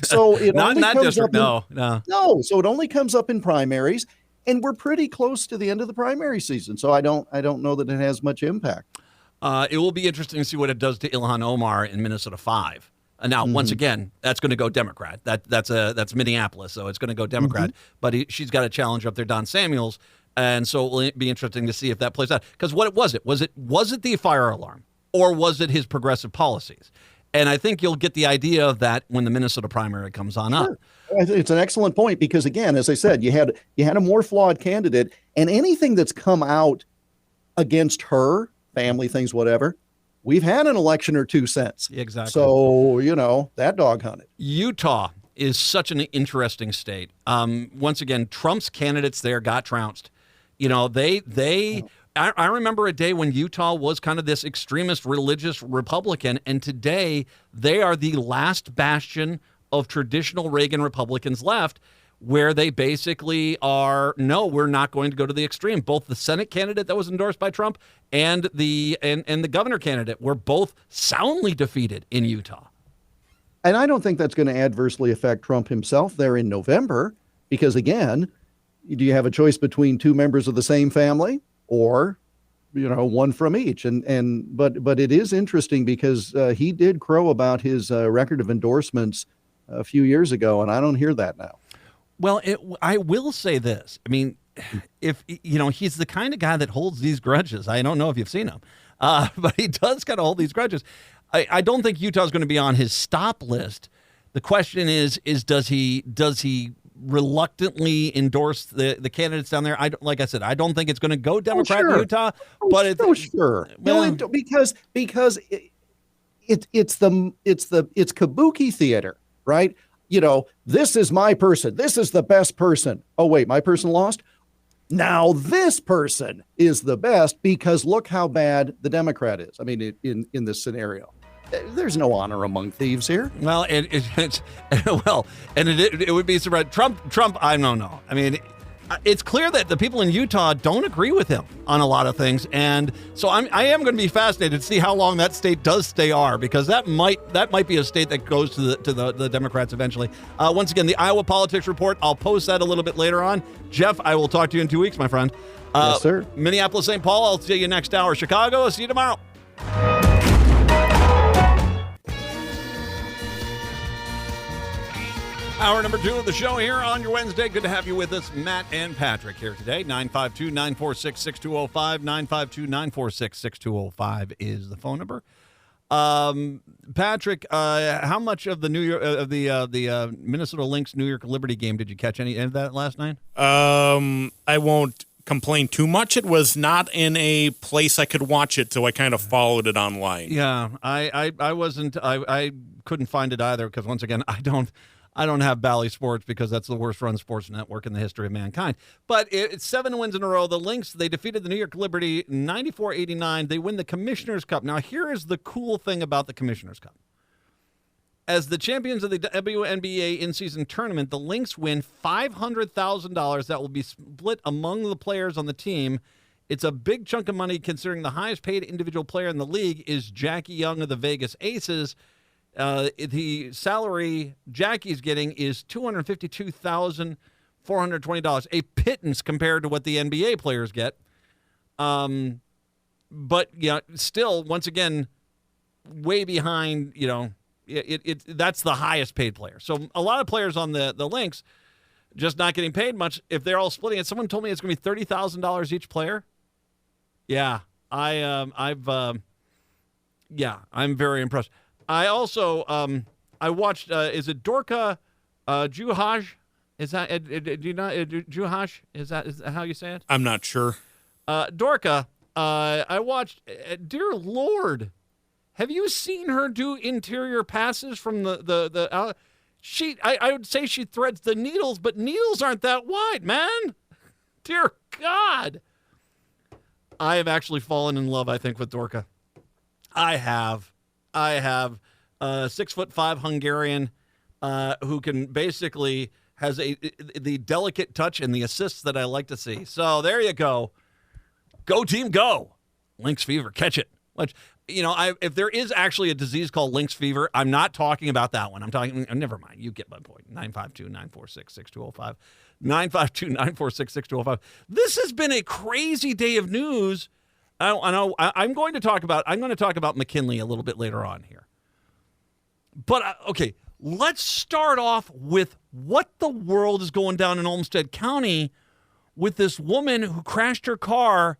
So it not only in that comes district. up No. So it only comes up in primaries, and we're pretty close to the end of the primary season. So I don't know that it has much impact. It will be interesting to see what it does to Ilhan Omar in Minnesota 5. Now, once again, that's going to go Democrat. That's Minneapolis, so it's going to go Democrat. But she's got a challenge up there, Don Samuels, and so it will be interesting to see if that plays out. Because what was it? Was it the fire alarm, or was it his progressive policies? And I think you'll get the idea of that when the Minnesota primary comes on up. It's an excellent point because, again, as I said, you had a more flawed candidate, and anything that's come out against her, family things, whatever, we've had an election or two since. Exactly. So, that dog hunted. Utah is such an interesting state. Once again, Trump's candidates there got trounced. I remember a day when Utah was kind of this extremist religious Republican, and today they are the last bastion of traditional Reagan Republicans left, where they basically are, no, we're not going to go to the extreme. Both the Senate candidate that was endorsed by Trump and the governor candidate were both soundly defeated in Utah. And I don't think that's going to adversely affect Trump himself there in November, because, again, do you have a choice between two members of the same family or, one from each? But it is interesting because he did crow about his record of endorsements a few years ago, and I don't hear that now. Well, I will say this. I mean, if he's the kind of guy that holds these grudges. I don't know if you've seen him, but he does kind of hold these grudges. I don't think Utah's going to be on his stop list. The question is does he reluctantly endorse the candidates down there? Like I said, I don't think it's going to go Democrat in Utah, but it's sure. Well, because it's kabuki theater, right? This is my person. This is the best person. Oh, wait, my person lost. Now this person is the best because look how bad the Democrat is. I mean, in this scenario, there's no honor among thieves here. Well, it would be surprising. Trump, I don't know. I mean, it's clear that the people in Utah don't agree with him on a lot of things, and so I am going to be fascinated to see how long that state does stay R, because that might be a state that goes to the Democrats eventually. Once again, the Iowa Politics Report. I'll post that a little bit later on. Jeff, I will talk to you in 2 weeks, my friend. Yes, sir. Minneapolis, St. Paul. I'll see you next hour. Chicago. I'll see you tomorrow. Hour number 2 of the show here on your Wednesday. Good to have you with us. Matt and Patrick here today. 952-946-6205. 952-946-6205 is the phone number. Patrick, how much of the Minnesota Lynx New York Liberty game did you catch? Any of that last night? I won't complain too much. It was not in a place I could watch it, so I kind of followed it online. Yeah, I wasn't. I couldn't find it either because once again, I don't have Bally Sports because that's the worst run sports network in the history of mankind. But it's 7 wins in a row. The Lynx, they defeated the New York Liberty 94-89. They win the Commissioner's Cup. Now, here is the cool thing about the Commissioner's Cup. As the champions of the WNBA in-season tournament, the Lynx win $500,000 that will be split among the players on the team. It's a big chunk of money considering the highest paid individual player in the league is Jackie Young of the Vegas Aces. The salary Jackie's getting is $252,420, a pittance compared to what the NBA players get. But yeah, still, once again, way behind. That's the highest paid player. So a lot of players on the Lynx just not getting paid much. If they're all splitting it, someone told me it's going to be $30,000 each player. Yeah, I'm very impressed. I also I watched. Is it Dorka Juhaj? Is that do you know Juhaj? Is that how you say it? I'm not sure. Dorka. I watched. Dear Lord, have you seen her do interior passes from the she? I would say she threads the needles, but needles aren't that wide, man. Dear God, I have actually fallen in love. I think with Dorka. I have 6'5" Hungarian who can basically has the delicate touch and the assists that I like to see. So there you go. Go team, go. Lynx fever, catch it. Which, if there is actually a disease called lynx fever, I'm not talking about that one. I'm talking, never mind. You get my point. 952-946-6205. 952-946-6205. This has been a crazy day of news. I know. I'm going to talk about McKinley a little bit later on here. But, okay, let's start off with what the world is going down in Olmsted County with this woman who crashed her car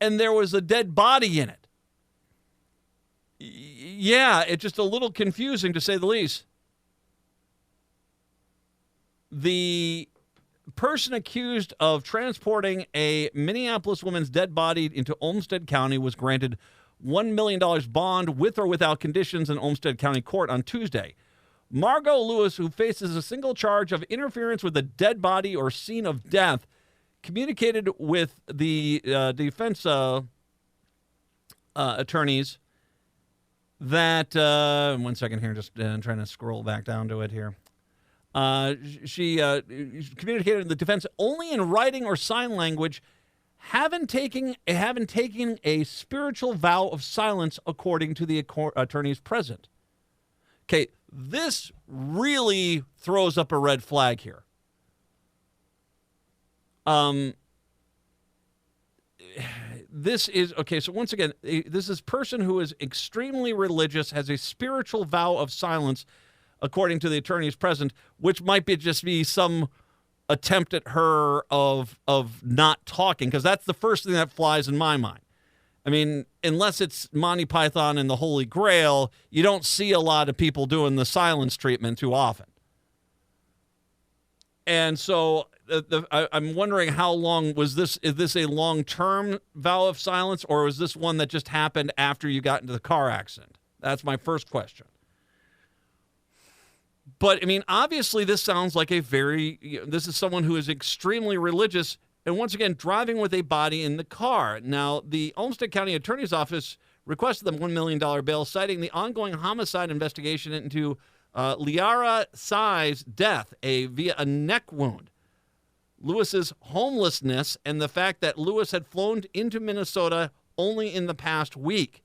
and there was a dead body in it. Yeah, it's just a little confusing to say the least. The person accused of transporting a Minneapolis woman's dead body into Olmsted County was granted $1 million bond with or without conditions in Olmsted County Court on Tuesday. Margot Lewis, who faces a single charge of interference with a dead body or scene of death, communicated with the defense attorneys that, 1 second here, just trying to scroll back down to it here. She communicated with the defense only in writing or sign language, having taken a spiritual vow of silence, according to the attorneys present. Okay, this really throws up a red flag here. This is, okay, so once again, this is person who is extremely religious, has a spiritual vow of silence, according to the attorneys present, which might just be some attempt at her of not talking, because that's the first thing that flies in my mind. I mean, unless it's Monty Python and the Holy Grail, you don't see a lot of people doing the silence treatment too often. And so I'm wondering how long was this? Is this a long-term vow of silence, or was this one that just happened after you got into the car accident? That's my first question. But, I mean, obviously this sounds like this is someone who is extremely religious, and once again, driving with a body in the car. Now, the Olmsted County Attorney's Office requested the $1 million bail, citing the ongoing homicide investigation into Liara Tsai's death via a neck wound, Lewis's homelessness, and the fact that Lewis had flown into Minnesota only in the past week.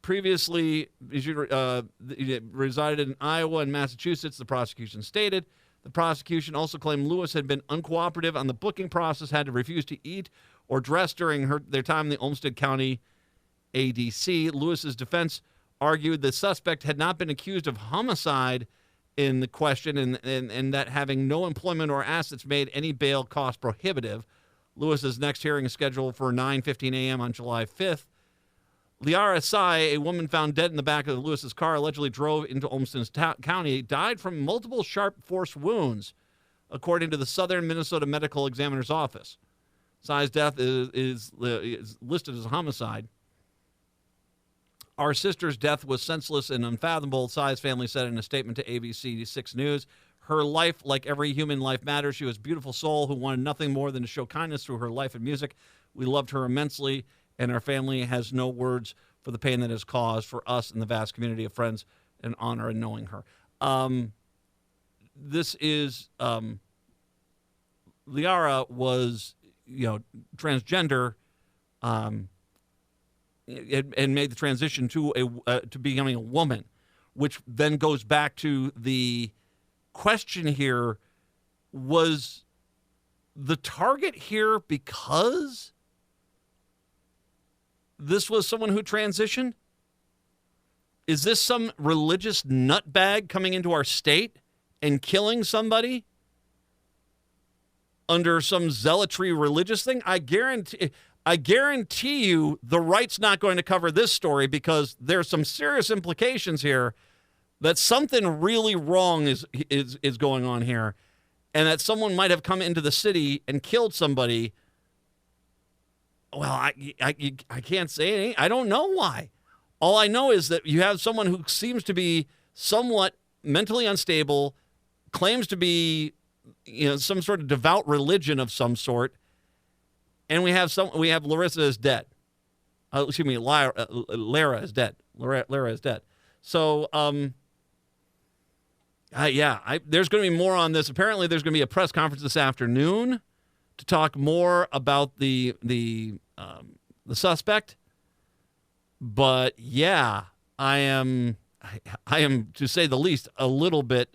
Previously, he resided in Iowa and Massachusetts, the prosecution stated. The prosecution also claimed Lewis had been uncooperative on the booking process, had to refuse to eat or dress during their time in the Olmsted County ADC. Lewis's defense argued the suspect had not been accused of homicide in the question and that having no employment or assets made any bail cost prohibitive. Lewis's next hearing is scheduled for 9:15 a.m. on July 5th. Liara Tsai, a woman found dead in the back of Lewis's car, allegedly drove into Olmsted County, died from multiple sharp force wounds, according to the Southern Minnesota Medical Examiner's Office. Tsai's death is listed as a homicide. Our sister's death was senseless and unfathomable, Tsai's family said in a statement to ABC 6 News. Her life, like every human life, matters. She was a beautiful soul who wanted nothing more than to show kindness through her life and music. We loved her immensely, and our family has no words for the pain that has caused for us and the vast community of friends and honor in knowing her. This is, Liara was, transgender, and made the transition to becoming a woman, which then goes back to the question here: was the target here because this was someone who transitioned? Is this some religious nutbag coming into our state and killing somebody under some zealotry religious thing? I guarantee you the right's not going to cover this story because there's some serious implications here that something really wrong is going on here, and that someone might have come into the city and killed somebody. Well, I can't say anything. I don't know why. All I know is that you have someone who seems to be somewhat mentally unstable, claims to be, some sort of devout religion of some sort, and we have Larissa is dead. Lara is dead. Lara is dead. So, there's going to be more on this. Apparently, there's going to be a press conference this afternoon to talk more about the suspect. But yeah, I am to say the least a little bit.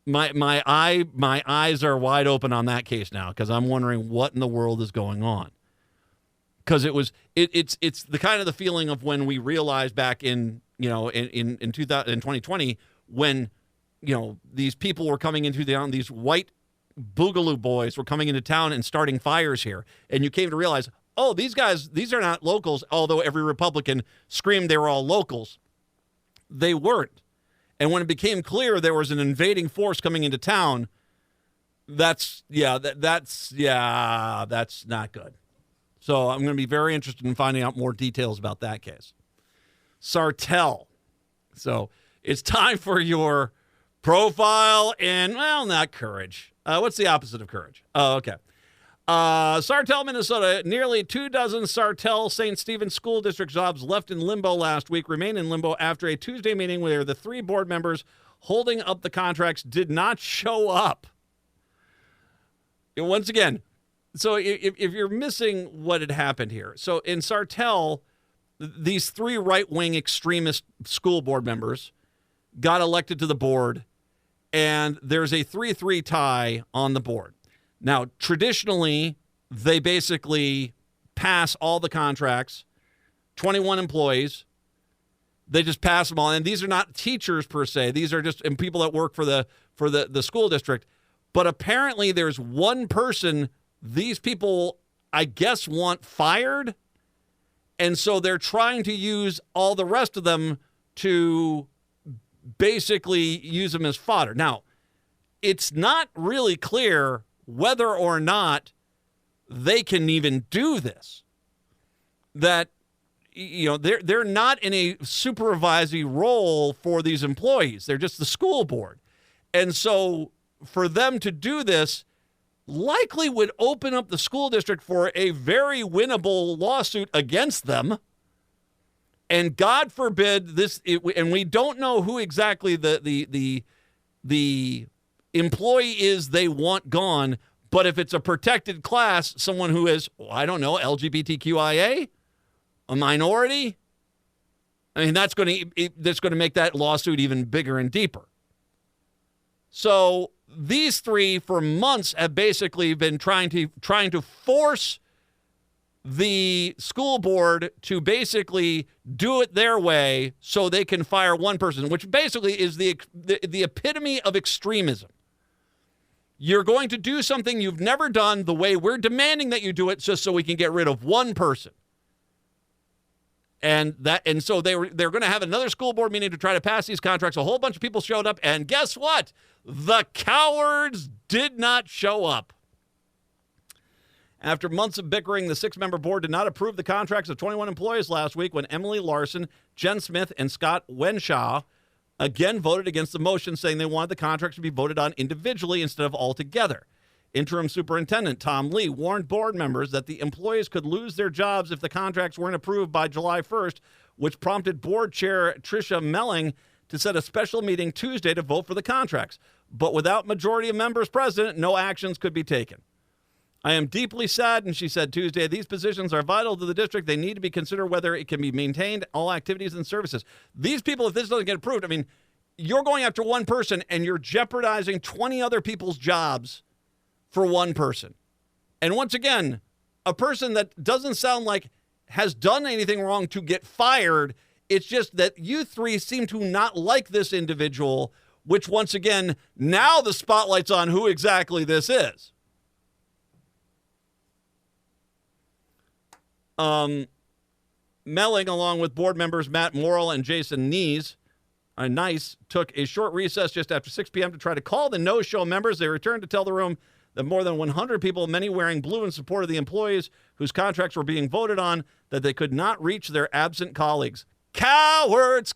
My eyes are wide open on that case now because I'm wondering what in the world is going on. Because it's the kind of the feeling of when we realized back in 2020 when these people were coming into town, these white boogaloo boys were coming into town and starting fires here, and you came to realize, oh, these are not locals. Although every Republican screamed they were all locals, they weren't. And when it became clear there was an invading force coming into town, that's not good. So I'm going to be very interested in finding out more details about that case. Sartell. So it's time for your profile in, well, not courage. What's the opposite of courage? Oh, okay. Sartell, Minnesota. Nearly 24 Sartell St. Stephen School District jobs left in limbo last week remain in limbo after a Tuesday meeting where the 3 board members holding up the contracts did not show up. And once again, so if you're missing what had happened here, so in Sartell, these 3 right-wing extremist school board members got elected to the board, and there's a 3-3 tie on the board. Now, traditionally, they basically pass all the contracts, 21 employees. They just pass them all. And these are not teachers per se. These are just people that work for the school district. But apparently there's one person these people, I guess, want fired. And so they're trying to use all the rest of them to basically use them as fodder. Now, it's not really clear whether or not they can even do this. That, they're not in a supervisory role for these employees. They're just the school board. And so for them to do this likely would open up the school district for a very winnable lawsuit against them. And God forbid and we don't know who exactly the employee is they want gone, but if it's a protected class, someone who is, LGBTQIA, a minority, I mean, that's going to make that lawsuit even bigger and deeper. So these three for months have basically been trying to force the school board to basically do it their way so they can fire one person, which basically is the epitome of extremism. You're going to do something you've never done the way we're demanding that you do it just so we can get rid of one person. And so they're going to have another school board meeting to try to pass these contracts. A whole bunch of people showed up, and guess what? The cowards did not show up. After months of bickering, the 6-member board did not approve the contracts of 21 employees last week when Emily Larson, Jen Smith, and Scott Wenshaw again voted against the motion, saying they wanted the contracts to be voted on individually instead of all together. Interim Superintendent Tom Lee warned board members that the employees could lose their jobs if the contracts weren't approved by July 1st, which prompted board chair Tricia Melling to set a special meeting Tuesday to vote for the contracts. But without majority of members present, no actions could be taken. I am deeply saddened, she said Tuesday. These positions are vital to the district. They need to be considered whether it can be maintained, all activities and services. These people, if this doesn't get approved, I mean, you're going after one person and you're jeopardizing 20 other people's jobs for one person. And once again, a person that doesn't sound like has done anything wrong to get fired. It's just that you three seem to not like this individual, which once again, now the spotlight's on who exactly this is. Melling, along with board members Matt Morrill and Jason Nice, took a short recess just after 6 p.m. to try to call the no-show members. They returned to tell the room that more than 100 people, many wearing blue in support of the employees whose contracts were being voted on, that they could not reach their absent colleagues. Cowards!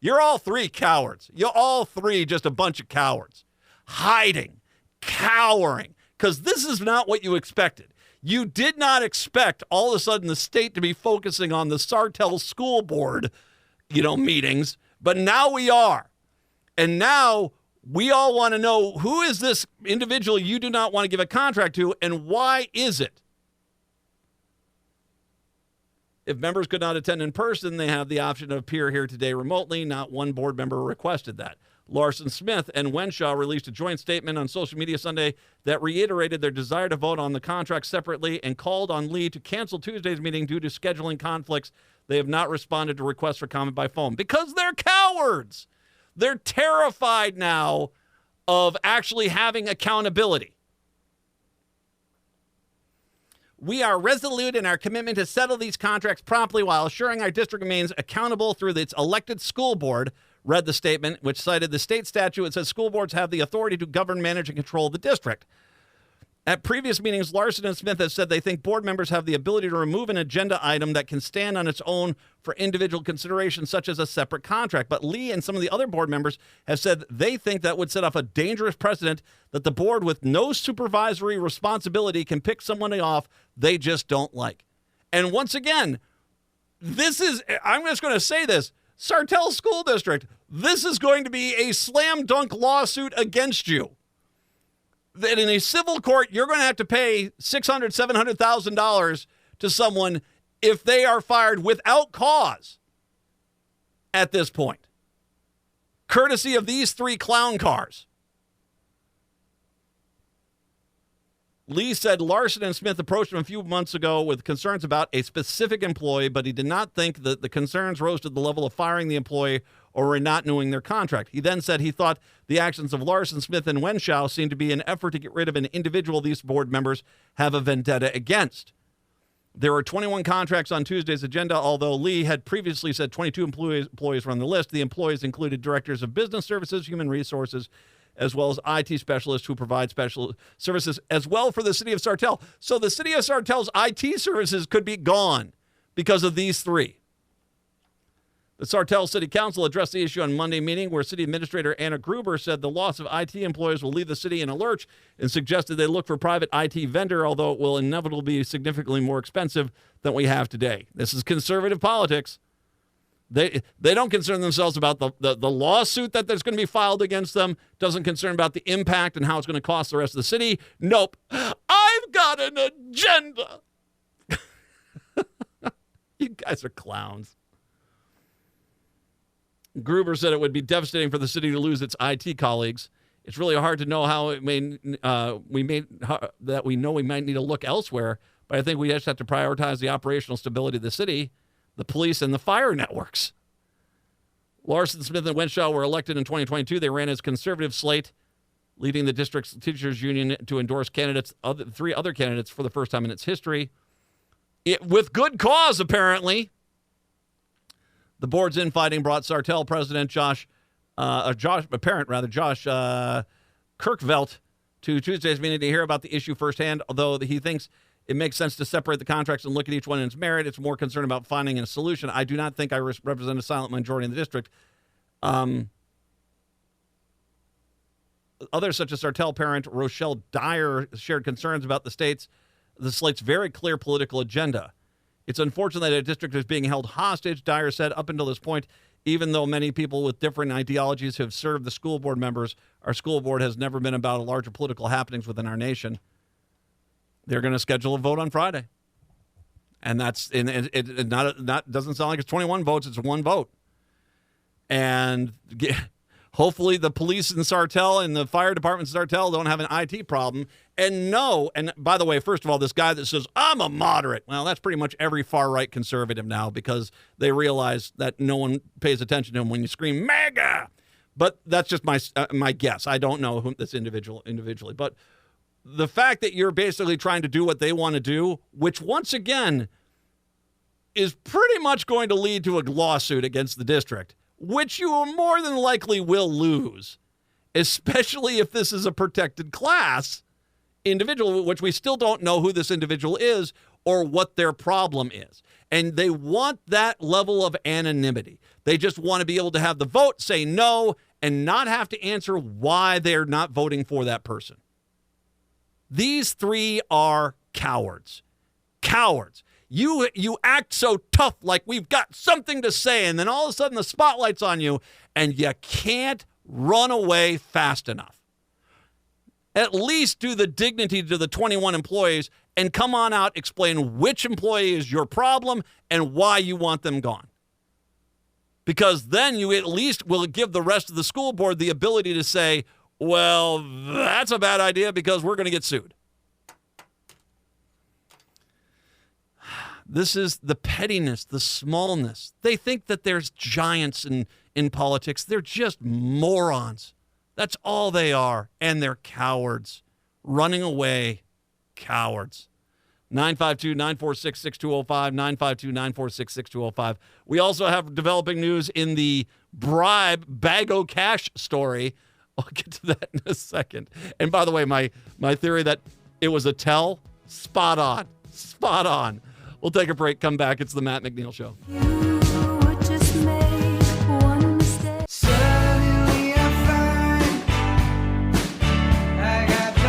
You're all three cowards. You're all three just a bunch of cowards. Hiding, cowering, because this is not what you expected. You did not expect all of a sudden the state to be focusing on the Sartell school board, meetings, but now we are. And now we all want to know, who is this individual you do not want to give a contract to, and why is it? If members could not attend in person, they have the option to appear here today remotely. Not one board member requested that. Larson Smith and Wenshaw released a joint statement on social media Sunday that reiterated their desire to vote on the contract separately and called on Lee to cancel Tuesday's meeting due to scheduling conflicts. They have not responded to requests for comment by phone because they're cowards. They're terrified now of actually having accountability. We are resolute in our commitment to settle these contracts promptly while assuring our district remains accountable through its elected school board, read the statement, which cited the state statute. It says school boards have the authority to govern, manage, and control the district. At previous meetings, Larson and Smith have said they think board members have the ability to remove an agenda item that can stand on its own for individual consideration, such as a separate contract. But Lee and some of the other board members have said they think that would set off a dangerous precedent that the board with no supervisory responsibility can pick someone off they just don't like. And once again, I'm just going to say this, Sartell School District, this is going to be a slam dunk lawsuit against you. That in a civil court, you're going to have to pay $600,000, $700,000 to someone if they are fired without cause at this point, courtesy of these three clown cars. Lee said Larson and Smith approached him a few months ago with concerns about a specific employee, but he did not think that the concerns rose to the level of firing the employee or not renewing their contract. He then said he thought the actions of Larson, Smith, and Wenshaw seemed to be an effort to get rid of an individual these board members have a vendetta against. There were 21 contracts on Tuesday's agenda, although Lee had previously said 22 employees were on the list. The employees included directors of business services, human resources, as well as IT specialists who provide special services as well for the city of Sartell. So the city of Sartell's IT services could be gone because of these three. The Sartell City Council addressed the issue on Monday meeting where City Administrator Anna Gruber said the loss of IT employees will leave the city in a lurch and suggested they look for a private IT vendor, although it will inevitably be significantly more expensive than we have today. This is conservative politics. They don't concern themselves about the lawsuit that there's going to be filed against them, doesn't concern about the impact and how it's going to cost the rest of the city. Nope. I've got an agenda. You guys are clowns. Gruber said it would be devastating for the city to lose its IT colleagues. It's really hard to know how it may we might need to look elsewhere, but I think we just have to prioritize the operational stability of the city, the police, and the fire networks. Larson, Smith, and Wenshaw were elected in 2022. They ran as conservative slate, leading the district's teachers union to endorse three other candidates for the first time in its history. With good cause, apparently. The board's infighting brought Sartell president Josh Kirkvelt to Tuesday's meeting to hear about the issue firsthand, although he thinks it makes sense to separate the contracts and look at each one in its merit. It's more concerned about finding a solution. I do not think I represent a silent majority in the district. Others, such as Sartell parent Rochelle Dyer, shared concerns about the slate's very clear political agenda. It's unfortunate that a district is being held hostage, Dyer said. Up until this point, even though many people with different ideologies have served the school board members, our school board has never been about larger political happenings within our nation. They're going to schedule a vote on Friday. And it doesn't sound like it's 21 votes, it's one vote. And hopefully the police in Sartell and the fire department in Sartell don't have an IT problem. And by the way, first of all, this guy that says, I'm a moderate. Well, that's pretty much every far-right conservative now because they realize that no one pays attention to him when you scream, MAGA! But that's just my guess. I don't know who this individually. But the fact that you're basically trying to do what they want to do, which once again is pretty much going to lead to a lawsuit against the district, which you more than likely will lose, especially if this is a protected class individual, which we still don't know who this individual is or what their problem is. And they want that level of anonymity. They just want to be able to have the vote say no and not have to answer why they're not voting for that person. These three are cowards. Cowards. You act so tough like we've got something to say, and then all of a sudden the spotlight's on you, and you can't run away fast enough. At least do the dignity to the 21 employees and come on out, explain which employee is your problem and why you want them gone. Because then you at least will give the rest of the school board the ability to say, well, that's a bad idea because we're going to get sued. This is the pettiness, the smallness. They think that there's giants in politics. They're just morons. That's all they are. And they're cowards. Running away. Cowards. 952-946-6205. 952-946-6205. We also have developing news in the bribe bag-o cash story. I'll get to that in a second. And by the way, my theory that it was a tell, spot on. Spot on. We'll take a break, come back. It's the Matt McNeil Show.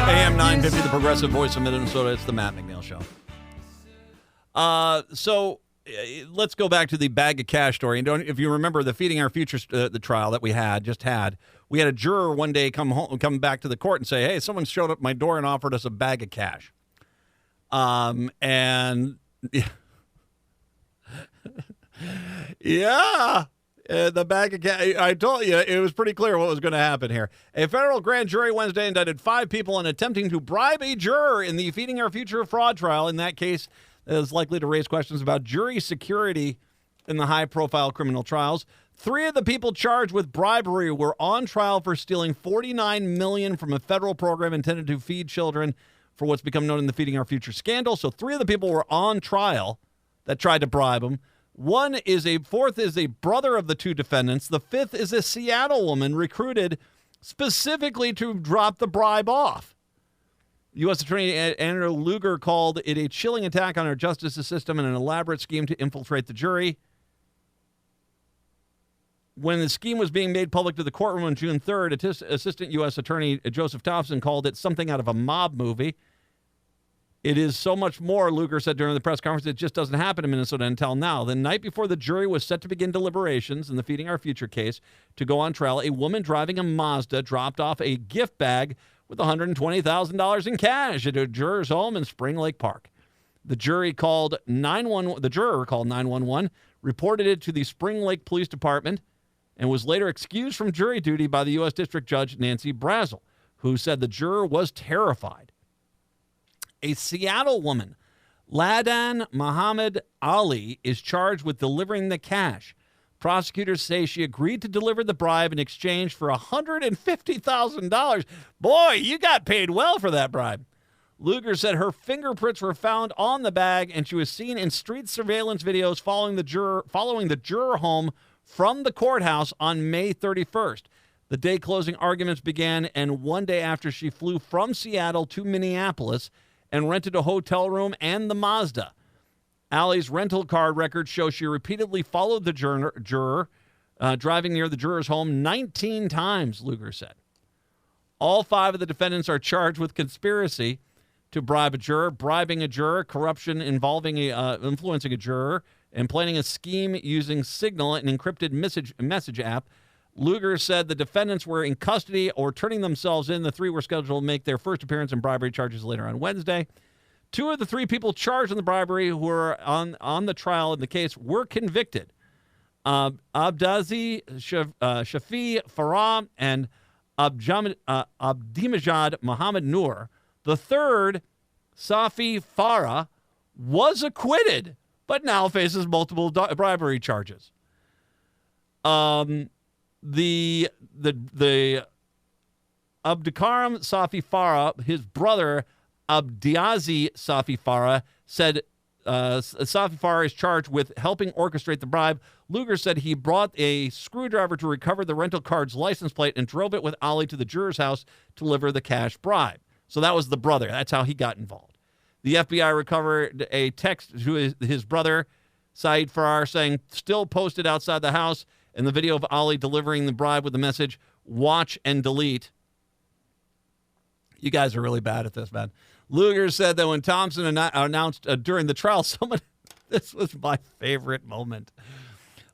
AM 950, the progressive voice of Minnesota. It's the Matt McNeil Show. So let's go back to the bag of cash story. And if you remember the Feeding Our Future the trial that we had, we had a juror one day come back to the court and say, hey, someone showed up at my door and offered us a bag of cash. And yeah, the bag of cash. I told you it was pretty clear what was going to happen here. A federal grand jury Wednesday indicted 5 people in attempting to bribe a juror in the Feeding Our Future fraud trial. In that case, it is likely to raise questions about jury security in the high-profile criminal trials. 3 of the people charged with bribery were on trial for stealing $49 million from a federal program intended to feed children for what's become known in the Feeding Our Future scandal. So 3 of the people were on trial that tried to bribe them. 4th is a brother of the 2 defendants. The 5th is a Seattle woman recruited specifically to drop the bribe off. U.S. Attorney Andrew Luger called it a chilling attack on our justice system and an elaborate scheme to infiltrate the jury. When the scheme was being made public to the courtroom on June 3rd, Assistant U.S. Attorney Joseph Thompson called it something out of a mob movie. It is so much more, Lugar said during the press conference. It just doesn't happen in Minnesota until now. The night before the jury was set to begin deliberations in the Feeding Our Future case to go on trial, a woman driving a Mazda dropped off a gift bag with $120,000 in cash at a juror's home in Spring Lake Park. The juror called 911, reported it to the Spring Lake Police Department, and was later excused from jury duty by the U.S. District Judge Nancy Brazel, who said the juror was terrified. A Seattle woman, Ladan Muhammad Ali, is charged with delivering the cash. Prosecutors say she agreed to deliver the bribe in exchange for $150,000. Boy, you got paid well for that bribe. Lugar said her fingerprints were found on the bag, and she was seen in street surveillance videos following the juror home from the courthouse on May 31st. The day closing arguments began, and one day after she flew from Seattle to Minneapolis and rented a hotel room and the Mazda. Allie's rental car records show she repeatedly followed the juror, driving near the juror's home 19 times, Lugar said. All 5 of the defendants are charged with conspiracy to bribe a juror, bribing a juror, corruption involving influencing a juror, and planning a scheme using Signal, an encrypted message app. Lugar said the defendants were in custody or turning themselves in. The 3 were scheduled to make their first appearance in bribery charges later on Wednesday. 2 of the 3 people charged in the bribery who were on the trial in the case were convicted. Abdazi Shafi Farah and Abdimajad Muhammad Noor. The third, Safi Farah, was acquitted, but now faces multiple bribery charges. The Abdikaram Safi Farah, his brother Abdiazi Safi Farah, said Safi Farah is charged with helping orchestrate the bribe. Lugar said he brought a screwdriver to recover the rental car's license plate and drove it with Ali to the juror's house to deliver the cash bribe. So that was the brother. That's how he got involved. The FBI recovered a text to his brother, Saeed Farrar, saying, still posted outside the house, and the video of Ali delivering the bribe with the message, watch and delete. You guys are really bad at this, man. Lugar said that when Thompson announced during the trial, this was my favorite moment.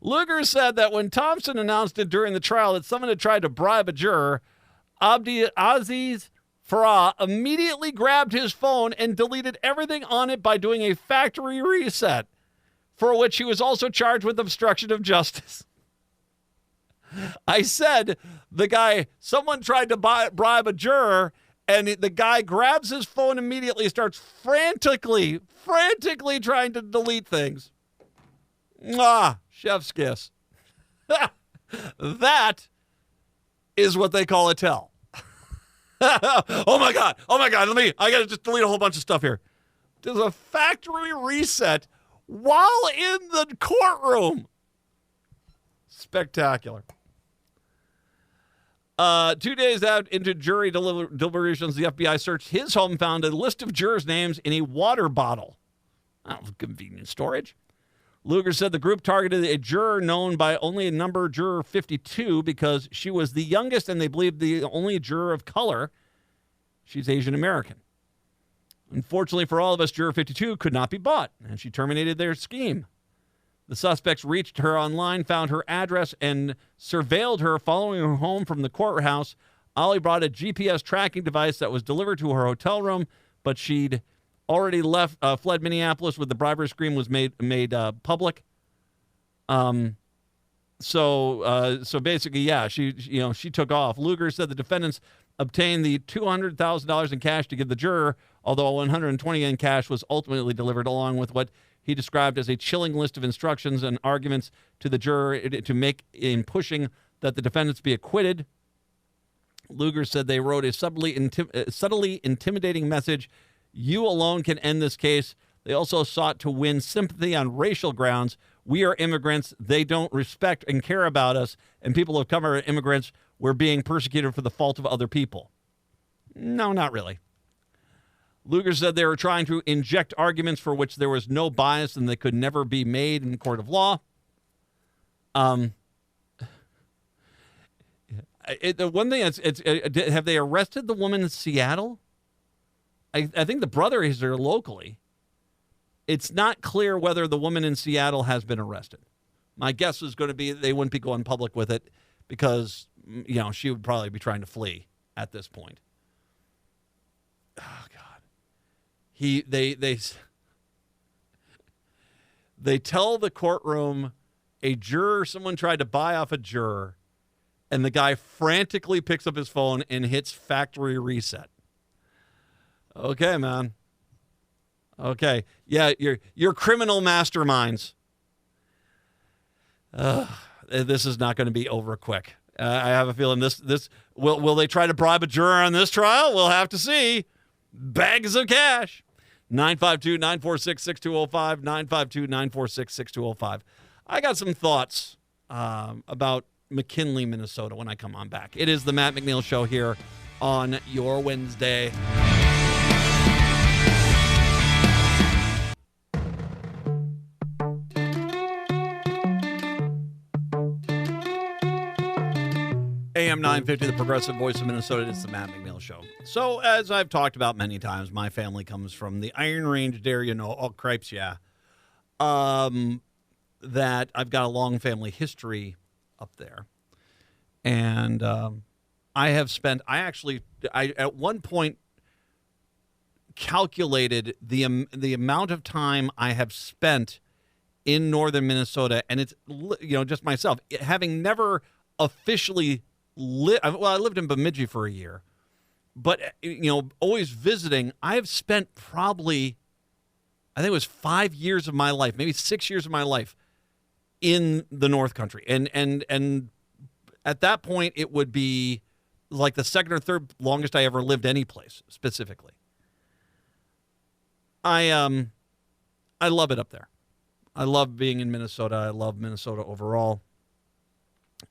Lugar said that when Thompson announced it during the trial that someone had tried to bribe a juror, Abdiaziz Farah immediately grabbed his phone and deleted everything on it by doing a factory reset, for which he was also charged with obstruction of justice. I said, someone tried to bribe a juror, and the guy grabs his phone immediately, starts frantically trying to delete things. Chef's kiss. That is what they call a tell. Oh my God. I got to just delete a whole bunch of stuff here. There's a factory reset while in the courtroom. Spectacular. 2 days out into jury deliberations, the FBI searched his home, found a list of jurors' names in a water bottle. Convenient storage. Lugar said the group targeted a juror known by only a number, juror 52, because she was the youngest and they believed the only juror of color. She's Asian American. Unfortunately for all of us, juror 52 could not be bought, and she terminated their scheme. The suspects reached her online, found her address, and surveilled her, following her home from the courthouse. Ali brought a GPS tracking device that was delivered to her hotel room, but she'd already fled Minneapolis when the bribery scheme was made public. So basically, yeah, she took off. Lugar said the defendants obtained the $200,000 in cash to give the juror, although $120,000 in cash was ultimately delivered, along with what he described as a chilling list of instructions and arguments to the juror to make in pushing that the defendants be acquitted. Lugar said they wrote a subtly intimidating message. You alone can end this case. They also sought to win sympathy on racial grounds. We are immigrants. They don't respect and care about us. And people of color are immigrants. We're being persecuted for the fault of other people. No, not really. Lugar said they were trying to inject arguments for which there was no bias and they could never be made in the court of law. The one thing have they arrested the woman in Seattle? I think the brother is there locally. It's not clear whether the woman in Seattle has been arrested. My guess is going to be they wouldn't be going public with it because, she would probably be trying to flee at this point. Oh, God. They tell the courtroom someone tried to buy off a juror, and the guy frantically picks up his phone and hits factory reset. Okay, man. Okay. Yeah, you're criminal masterminds. This is not going to be over quick. I have a feeling this will they try to bribe a juror on this trial? We'll have to see. Bags of cash. 952-946-6205, 952-946-6205. I got some thoughts about McKinley, Minnesota when I come on back. It is the Matt McNeil Show here on your Wednesday. AM 950, the progressive voice of Minnesota. It's the Matt McNeil Show. So, as I've talked about many times, my family comes from the Iron Range there, all cripes, yeah. That I've got a long family history up there. And I at one point calculated the amount of time I have spent in northern Minnesota, and it's, just myself, having never officially I lived in Bemidji for a year, but, always visiting. I have spent probably, I think it was 5 years of my life, maybe 6 years of my life in the North Country. And at that point, it would be like the second or third longest I ever lived any place, specifically. I love it up there. I love being in Minnesota. I love Minnesota overall.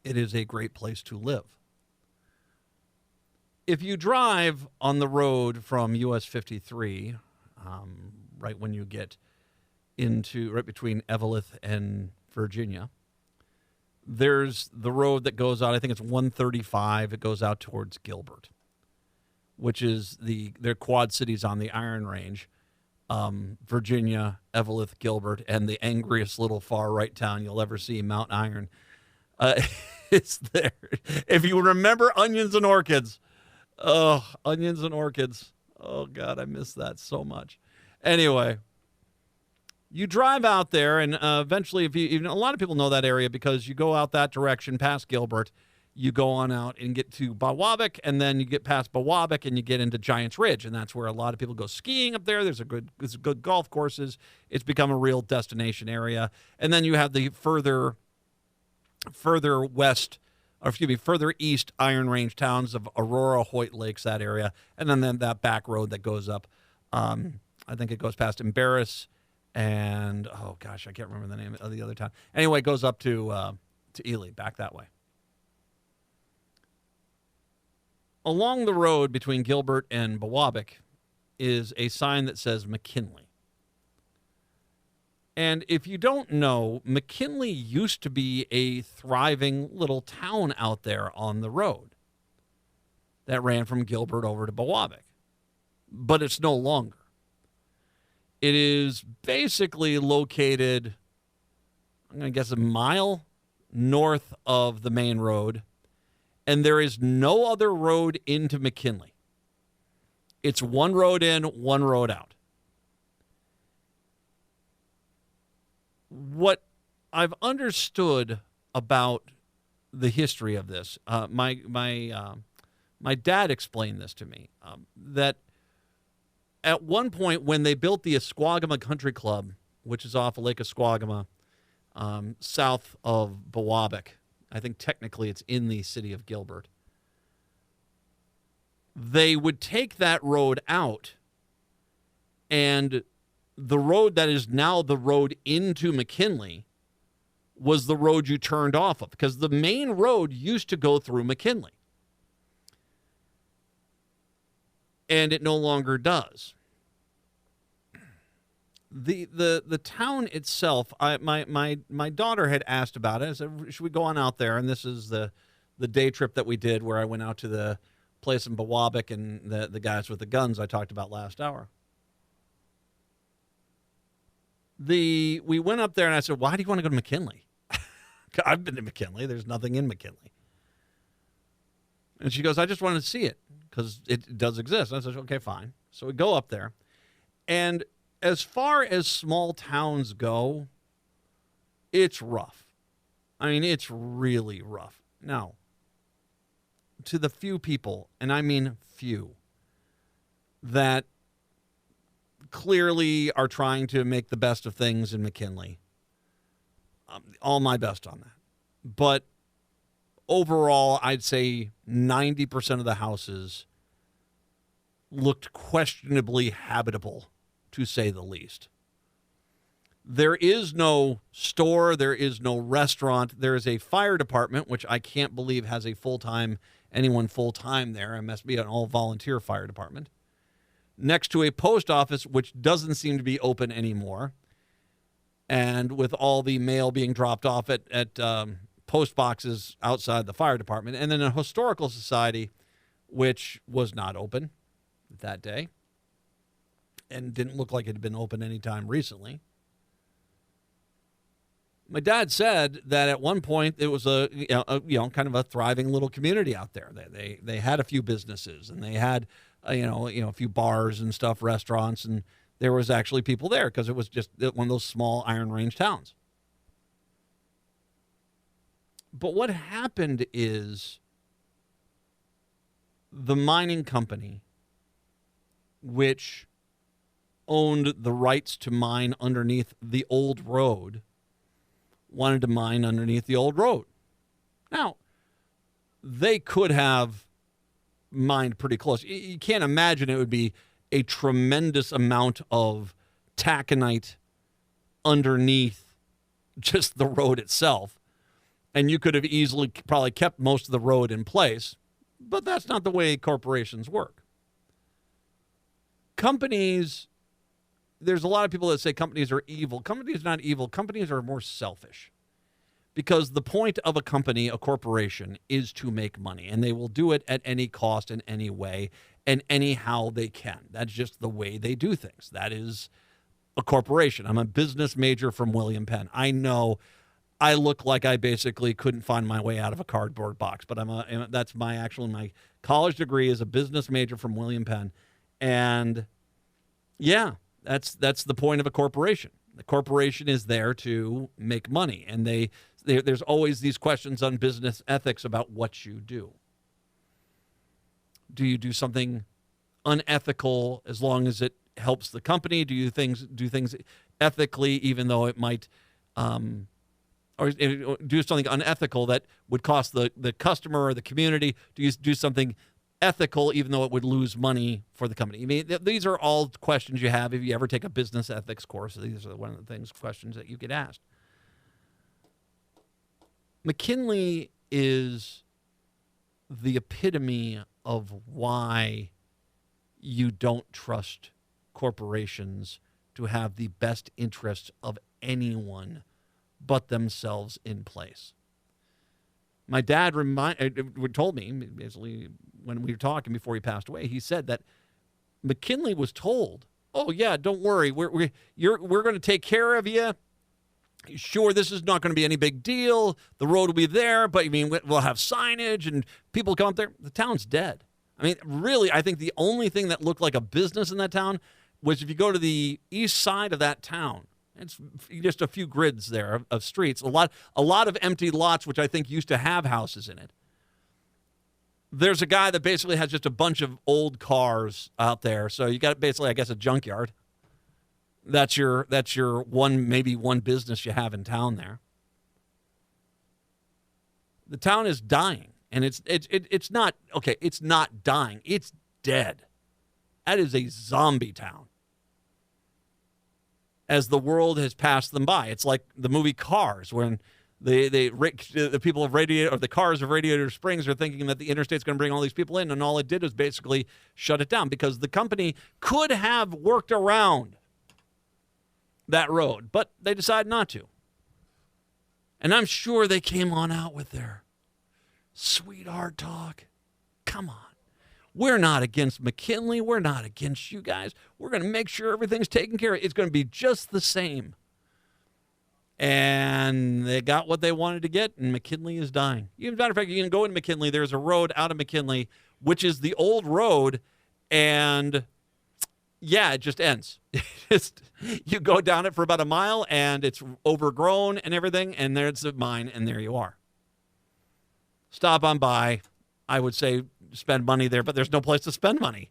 It is a great place to live. If you drive on the road from US 53, right when you get right between Eveleth and Virginia, there's the road that goes out, I think it's 135, it goes out towards Gilbert, which is their quad cities on the Iron Range, Virginia, Eveleth, Gilbert, and the angriest little far right town you'll ever see, Mount Iron. It's there. If you remember Onions and Orchids. Oh, Onions and Orchids. Oh, God, I miss that so much. Anyway, you drive out there, and eventually, a lot of people know that area because you go out that direction past Gilbert. You go on out and get to Bawabic, and then you get past Bawabic, and you get into Giants Ridge, and that's where a lot of people go skiing up there. There's good golf courses. It's become a real destination area. And then you have the further east Iron Range towns of Aurora, Hoyt Lakes, that area, and then that back road that goes up. I think it goes past Embarrass, and oh gosh, I can't remember the name of the other town. Anyway, it goes up to Ely, back that way. Along the road between Gilbert and Bawabic is a sign that says McKinley. And if you don't know, McKinley used to be a thriving little town out there on the road that ran from Gilbert over to Bawabic. But it's no longer. It is basically located, I'm going to guess, a mile north of the main road, and there is no other road into McKinley. It's one road in, one road out. What I've understood about the history of this, my dad explained this to me, that at one point when they built the Esquagama Country Club, which is off of Lake Esquagama, south of Bawabic, I think technically it's in the city of Gilbert, they would take that road out, and the road that is now the road into McKinley was the road you turned off of, because the main road used to go through McKinley. And it no longer does. The town itself, my daughter had asked about it. I said, should we go on out there? And this is the the day trip that we did where I went out to the place in Biwabik and the guys with the guns I talked about last hour. We went up there and I said, why do you want to go to McKinley? I've been to McKinley. There's nothing in McKinley. And she goes, I just wanted to see it because it does exist. And I said, okay, fine. So we go up there. And as far as small towns go, it's rough. I mean, it's really rough. Now, to the few people, and I mean few, that clearly are trying to make the best of things in McKinley, all my best on that. But overall, I'd say 90% of the houses looked questionably habitable, to say the least. There is no store. There is no restaurant. There is a fire department, which I can't believe has anyone full-time there. It must be an all-volunteer fire department. Next to a post office, which doesn't seem to be open anymore. And with all the mail being dropped off at post boxes outside the fire department. And then a historical society, which was not open that day. And didn't look like it had been open anytime recently. My dad said that at one point it was a kind of a thriving little community out there. They had a few businesses and they had a few bars and stuff, restaurants, and there was actually people there because it was just one of those small Iron Range towns. But what happened is the mining company, which owned the rights to mine underneath the old road, wanted to mine underneath the old road. Now, they could have mined pretty close. You can't imagine it would be a tremendous amount of taconite underneath just the road itself. And you could have easily probably kept most of the road in place, but that's not the way corporations work. Companies, there's a lot of people that say companies are evil. Companies are not evil. Companies are more selfish. Because the point of a company, a corporation, is to make money. And they will do it at any cost, in any way, and anyhow they can. That's just the way they do things. That is a corporation. I'm a business major from William Penn. I know I look like I basically couldn't find my way out of a cardboard box, but that's my college degree is a business major from William Penn. And yeah, that's the point of a corporation. The corporation is there to make money, and there's always these questions on business ethics about what you do. Do you do something unethical as long as it helps the company? Do you do things ethically even though it might or do something unethical that would cost the customer or the community? Do you do something ethical even though it would lose money for the company? I mean, these are all questions you have if you ever take a business ethics course. These are one of the questions that you get asked. McKinley is the epitome of why you don't trust corporations to have the best interests of anyone but themselves in place. My dad told me, basically, when we were talking before he passed away, he said that McKinley was told, "Oh yeah, don't worry, we're going to take care of you. Sure, this is not going to be any big deal. The road will be there, but I mean, we'll have signage and people come up there." The town's dead. I mean, really, I think the only thing that looked like a business in that town was if you go to the east side of that town. It's just a few grids there of streets, a lot of empty lots, which I think used to have houses in it. There's a guy that basically has just a bunch of old cars out there. So you got basically, I guess, a junkyard. That's your maybe one business you have in town there. The town is dying, and it's not okay. It's not dying. It's dead. That is a zombie town. As the world has passed them by, it's like the movie Cars, when the people of the cars of Radiator Springs are thinking that the interstate's going to bring all these people in, and all it did was basically shut it down because the company could have worked around that road, but they decided not to. And I'm sure they came on out with their Sweetheart talk. Come on. We're not against McKinley. We're not against you guys. We're going to make sure everything's taken care of. It's going to be just the same. And they got what they wanted to get, and McKinley is dying. As a matter of fact, you can go into McKinley. There's a road out of McKinley, which is the old road, and yeah, it just ends. You go down it for about a mile, and it's overgrown and everything, and there's a mine, and there you are. Stop on by. I would say spend money there, but there's no place to spend money.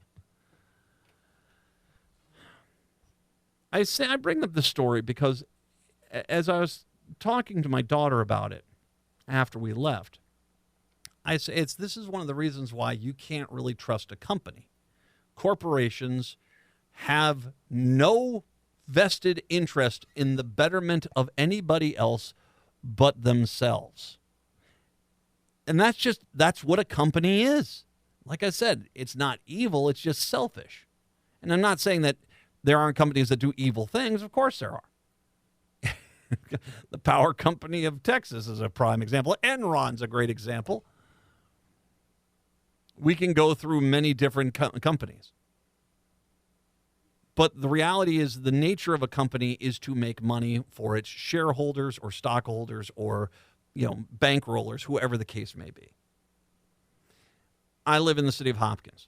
I bring up this story because as I was talking to my daughter about it after we left, I say this is one of the reasons why you can't really trust a company. Corporations have no vested interest in the betterment of anybody else but themselves. And that's what a company is. Like I said, it's not evil, it's just selfish. And I'm not saying that there aren't companies that do evil things. Of course there are. The power company of Texas is a prime example. Enron's a great example. We can go through many different companies. But the reality is the nature of a company is to make money for its shareholders or stockholders or bankrollers, whoever the case may be. I live in the city of Hopkins.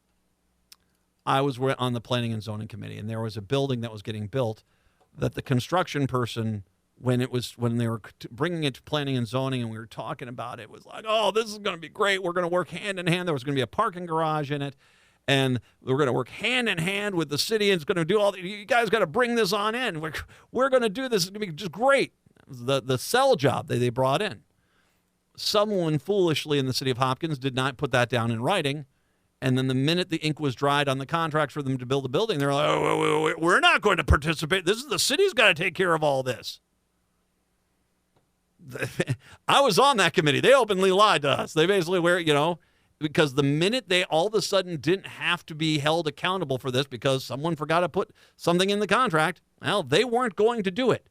I was on the Planning and Zoning Committee, and there was a building that was getting built that the construction person, when they were bringing it to Planning and Zoning and we were talking about it, was like, oh, this is going to be great. We're going to work hand in hand. There was going to be a parking garage in it, and we're going to work hand in hand with the city, and it's going to do all you guys got to bring this on in. We're going to do this. It's going to be just great. The sell job that they brought in. Someone foolishly in the city of Hopkins did not put that down in writing. And then the minute the ink was dried on the contracts for them to build the building, they're like, oh, we're not going to participate. The city's got to take care of all this. I was on that committee. They openly lied to us. They basically because the minute they all of a sudden didn't have to be held accountable for this because someone forgot to put something in the contract, well, they weren't going to do it.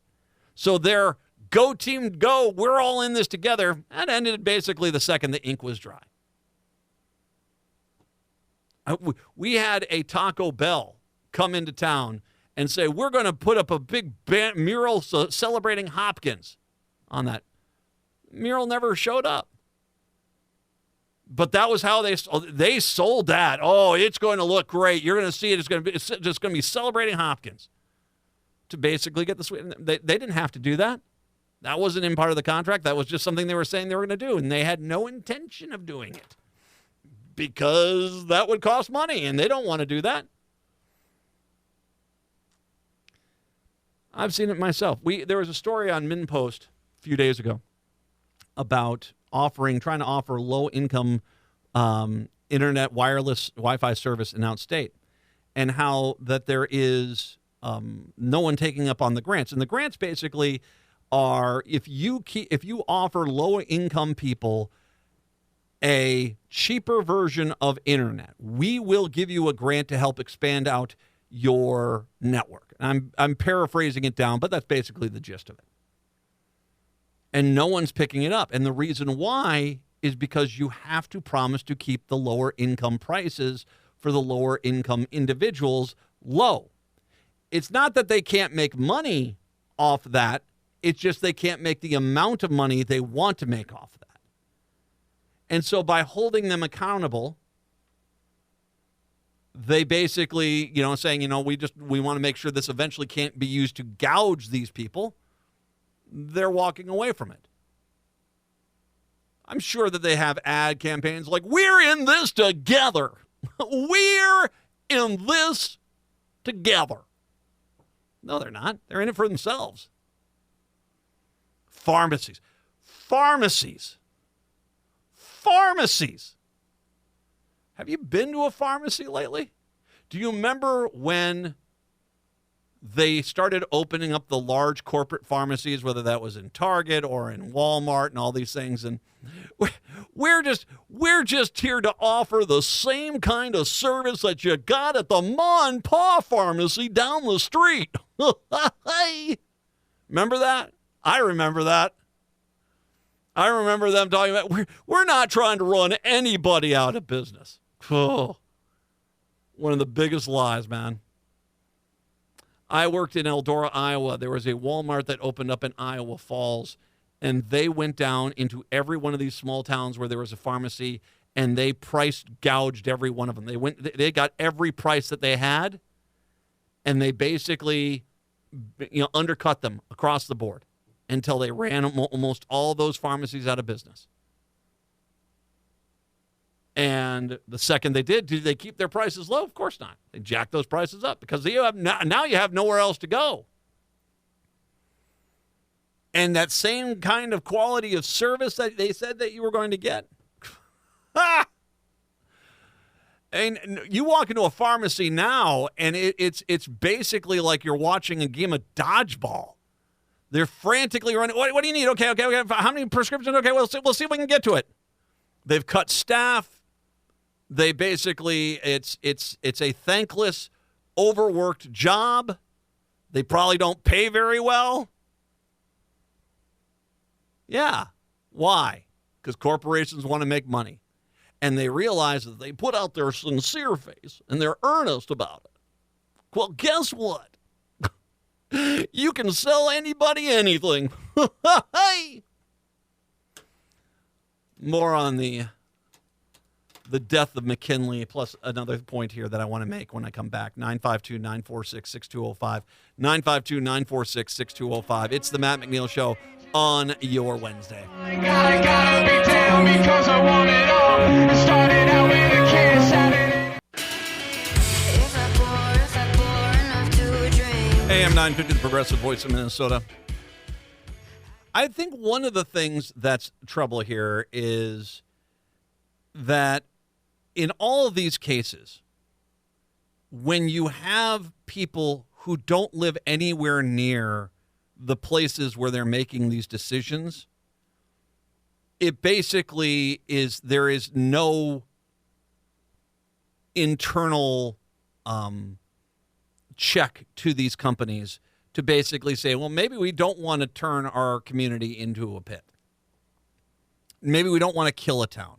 So they're go team, go. We're all in this together. That ended basically the second the ink was dry. We had a Taco Bell come into town and say, we're going to put up a big mural celebrating Hopkins on that. Mural never showed up. But that was how they sold that. Oh, it's going to look great. You're going to see it. It's just going to be celebrating Hopkins to basically get the sweet. They didn't have to do that. That wasn't in part of the contract. That was just something they were saying they were going to do, and they had no intention of doing it because that would cost money, and they don't want to do that. I've seen it myself. There was a story on MinnPost a few days ago about trying to offer low-income internet wireless Wi-Fi service in outstate, and how that there is no one taking up on the grants. And the grants basically are if you offer low-income people a cheaper version of internet, we will give you a grant to help expand out your network. And I'm paraphrasing it down, but that's basically the gist of it. And no one's picking it up. And the reason why is because you have to promise to keep the lower income prices for the lower income individuals low. It's not that they can't make money off that. It's just they can't make the amount of money they want to make off of that. And so by holding them accountable, they basically, saying, we want to make sure this eventually can't be used to gouge these people. They're walking away from it. I'm sure that they have ad campaigns like, we're in this together. We're in this together. No, they're not. They're in it for themselves. Pharmacies. Have you been to a pharmacy lately? Do you remember when they started opening up the large corporate pharmacies, whether that was in Target or in Walmart and all these things? And we're just here to offer the same kind of service that you got at the Ma and Pa pharmacy down the street. Remember that? I remember that. I remember them talking about, we're not trying to run anybody out of business. Oh, one of the biggest lies, man. I worked in Eldora, Iowa. There was a Walmart that opened up in Iowa Falls, and they went down into every one of these small towns where there was a pharmacy, and they price gouged every one of them. They got every price that they had, and they basically, undercut them across the board until they ran almost all those pharmacies out of business. And the second they did they keep their prices low? Of course not. They jacked those prices up because now you have nowhere else to go. And that same kind of quality of service that they said that you were going to get. And you walk into a pharmacy now, and it's basically like you're watching a game of dodgeball. They're frantically running. What do you need? Okay. How many prescriptions? Okay, we'll see if we can get to it. They've cut staff. They basically, it's a thankless, overworked job. They probably don't pay very well. Yeah. Why? Because corporations want to make money. And they realize that they put out their sincere face and they're earnest about it. Well, guess what? You can sell anybody anything. Hey! More on the death of McKinley, plus another point here that I want to make when I come back. 952-946-6205. 952-946-6205. It's the Matt McNeil Show on your Wednesday. I gotta be down because I want it all. It started out with a kiss. AM 950, the Progressive Voice of Minnesota. I think one of the things that's trouble here is that in all of these cases, when you have people who don't live anywhere near the places where they're making these decisions, it basically is, there is no internal check to these companies to basically say, well, maybe we don't want to turn our community into a pit. Maybe we don't want to kill a town.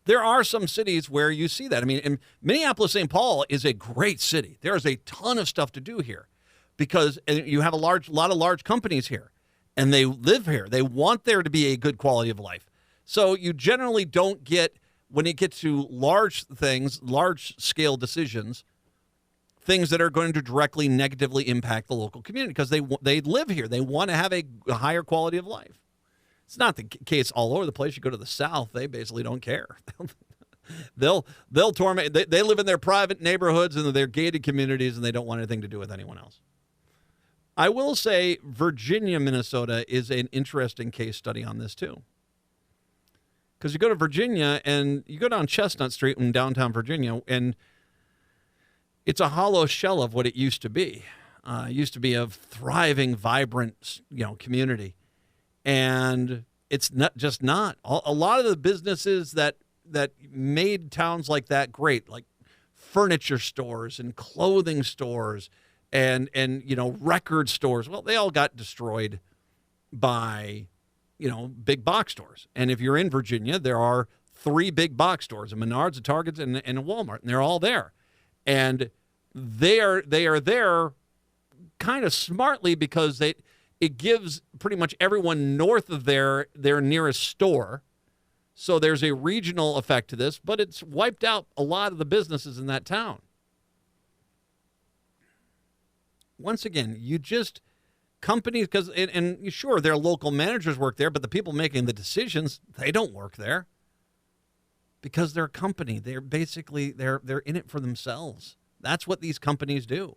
There are some cities where you see that. I mean, in Minneapolis-St. Paul is a great city. There is a ton of stuff to do here because you have a lot of large companies here, and they live here. They want there to be a good quality of life. So you generally don't get, when you get to large things, large-scale decisions, things that are going to directly negatively impact the local community because they live here. They want to have a higher quality of life. It's not the case all over the place. You go to the South, they basically don't care. They'll torment. They live in their private neighborhoods and their gated communities, and they don't want anything to do with anyone else. I will say Virginia, Minnesota is an interesting case study on this too. Because you go to Virginia and you go down Chestnut Street in downtown Virginia, and it's a hollow shell of what it used to be. It used to be a thriving, vibrant, community, and it's not. A lot of the businesses that made towns like that great, like furniture stores and clothing stores and record stores. Well, they all got destroyed by big box stores. And if you're in Virginia, there are 3 big box stores: a Menards, a Target, and a Walmart, and they're all there. And they are there kind of smartly because it gives pretty much everyone north of their nearest store. So there's a regional effect to this, but it's wiped out a lot of the businesses in that town. Once again, companies, because and sure, their local managers work there, but the people making the decisions, they don't work there. Because they're a company. They're basically, they're in it for themselves. That's what these companies do.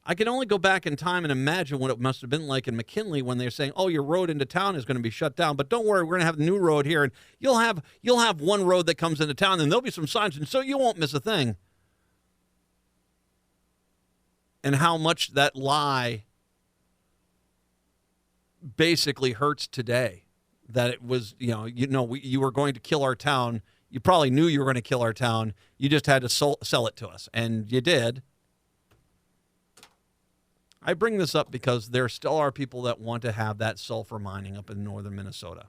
I can only go back in time and imagine what it must have been like in McKinley when they're saying, oh, your road into town is going to be shut down, but don't worry, we're going to have a new road here, and you'll have one road that comes into town, and there'll be some signs, and so you won't miss a thing. And how much that lie basically hurts today. That it was, you were going to kill our town. You probably knew you were going to kill our town. You just had to sell it to us, and you did. I bring this up because there still are people that want to have that sulfur mining up in northern Minnesota.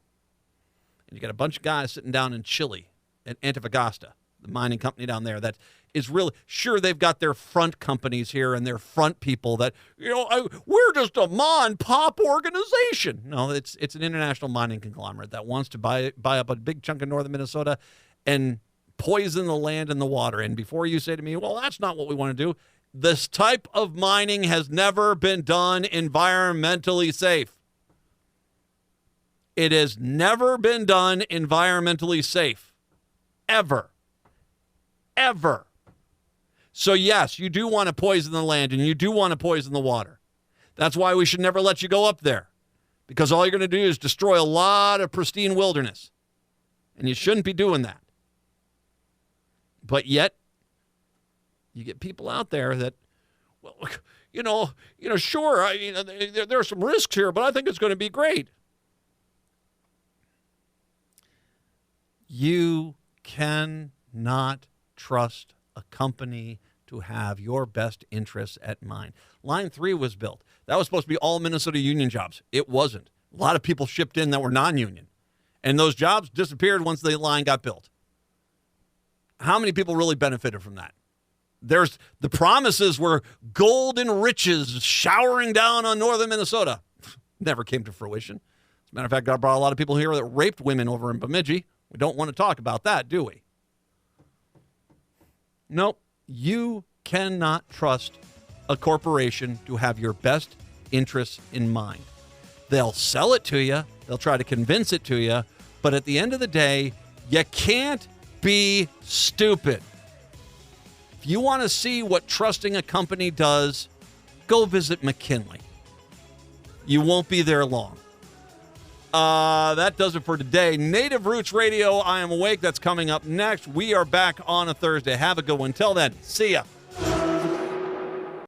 And you got a bunch of guys sitting down in Chile at Antofagasta, the mining company down there that is really, sure, they've got their front companies here and their front people that, we're just a mom-pop organization. No, it's an international mining conglomerate that wants to buy up a big chunk of northern Minnesota and poison the land and the water. And before you say to me, well, that's not what we want to do, this type of mining has never been done environmentally safe. It has never been done environmentally safe. Ever. Ever. So, yes, you do want to poison the land and you do want to poison the water. That's why we should never let you go up there, because all you're going to do is destroy a lot of pristine wilderness. And you shouldn't be doing that. But yet, you get people out there that, well, sure, there are some risks here, but I think it's going to be great. You cannot trust a company to have your best interests at mind. Line 3 was built. That was supposed to be all Minnesota union jobs. It wasn't. A lot of people shipped in that were non-union. And those jobs disappeared once the line got built. How many people really benefited from that? The promises were golden riches showering down on northern Minnesota. Never came to fruition. As a matter of fact, God brought a lot of people here that raped women over in Bemidji. We don't want to talk about that, do we? Nope. You cannot trust a corporation to have your best interests in mind. They'll sell it to you. They'll try to convince it to you. But at the end of the day, you can't be stupid. If you want to see what trusting a company does, go visit McKinley. You won't be there long. That does it for today. Native Roots Radio, I Am Awake. That's coming up next. We are back on a Thursday. Have a good one. Till then, see ya.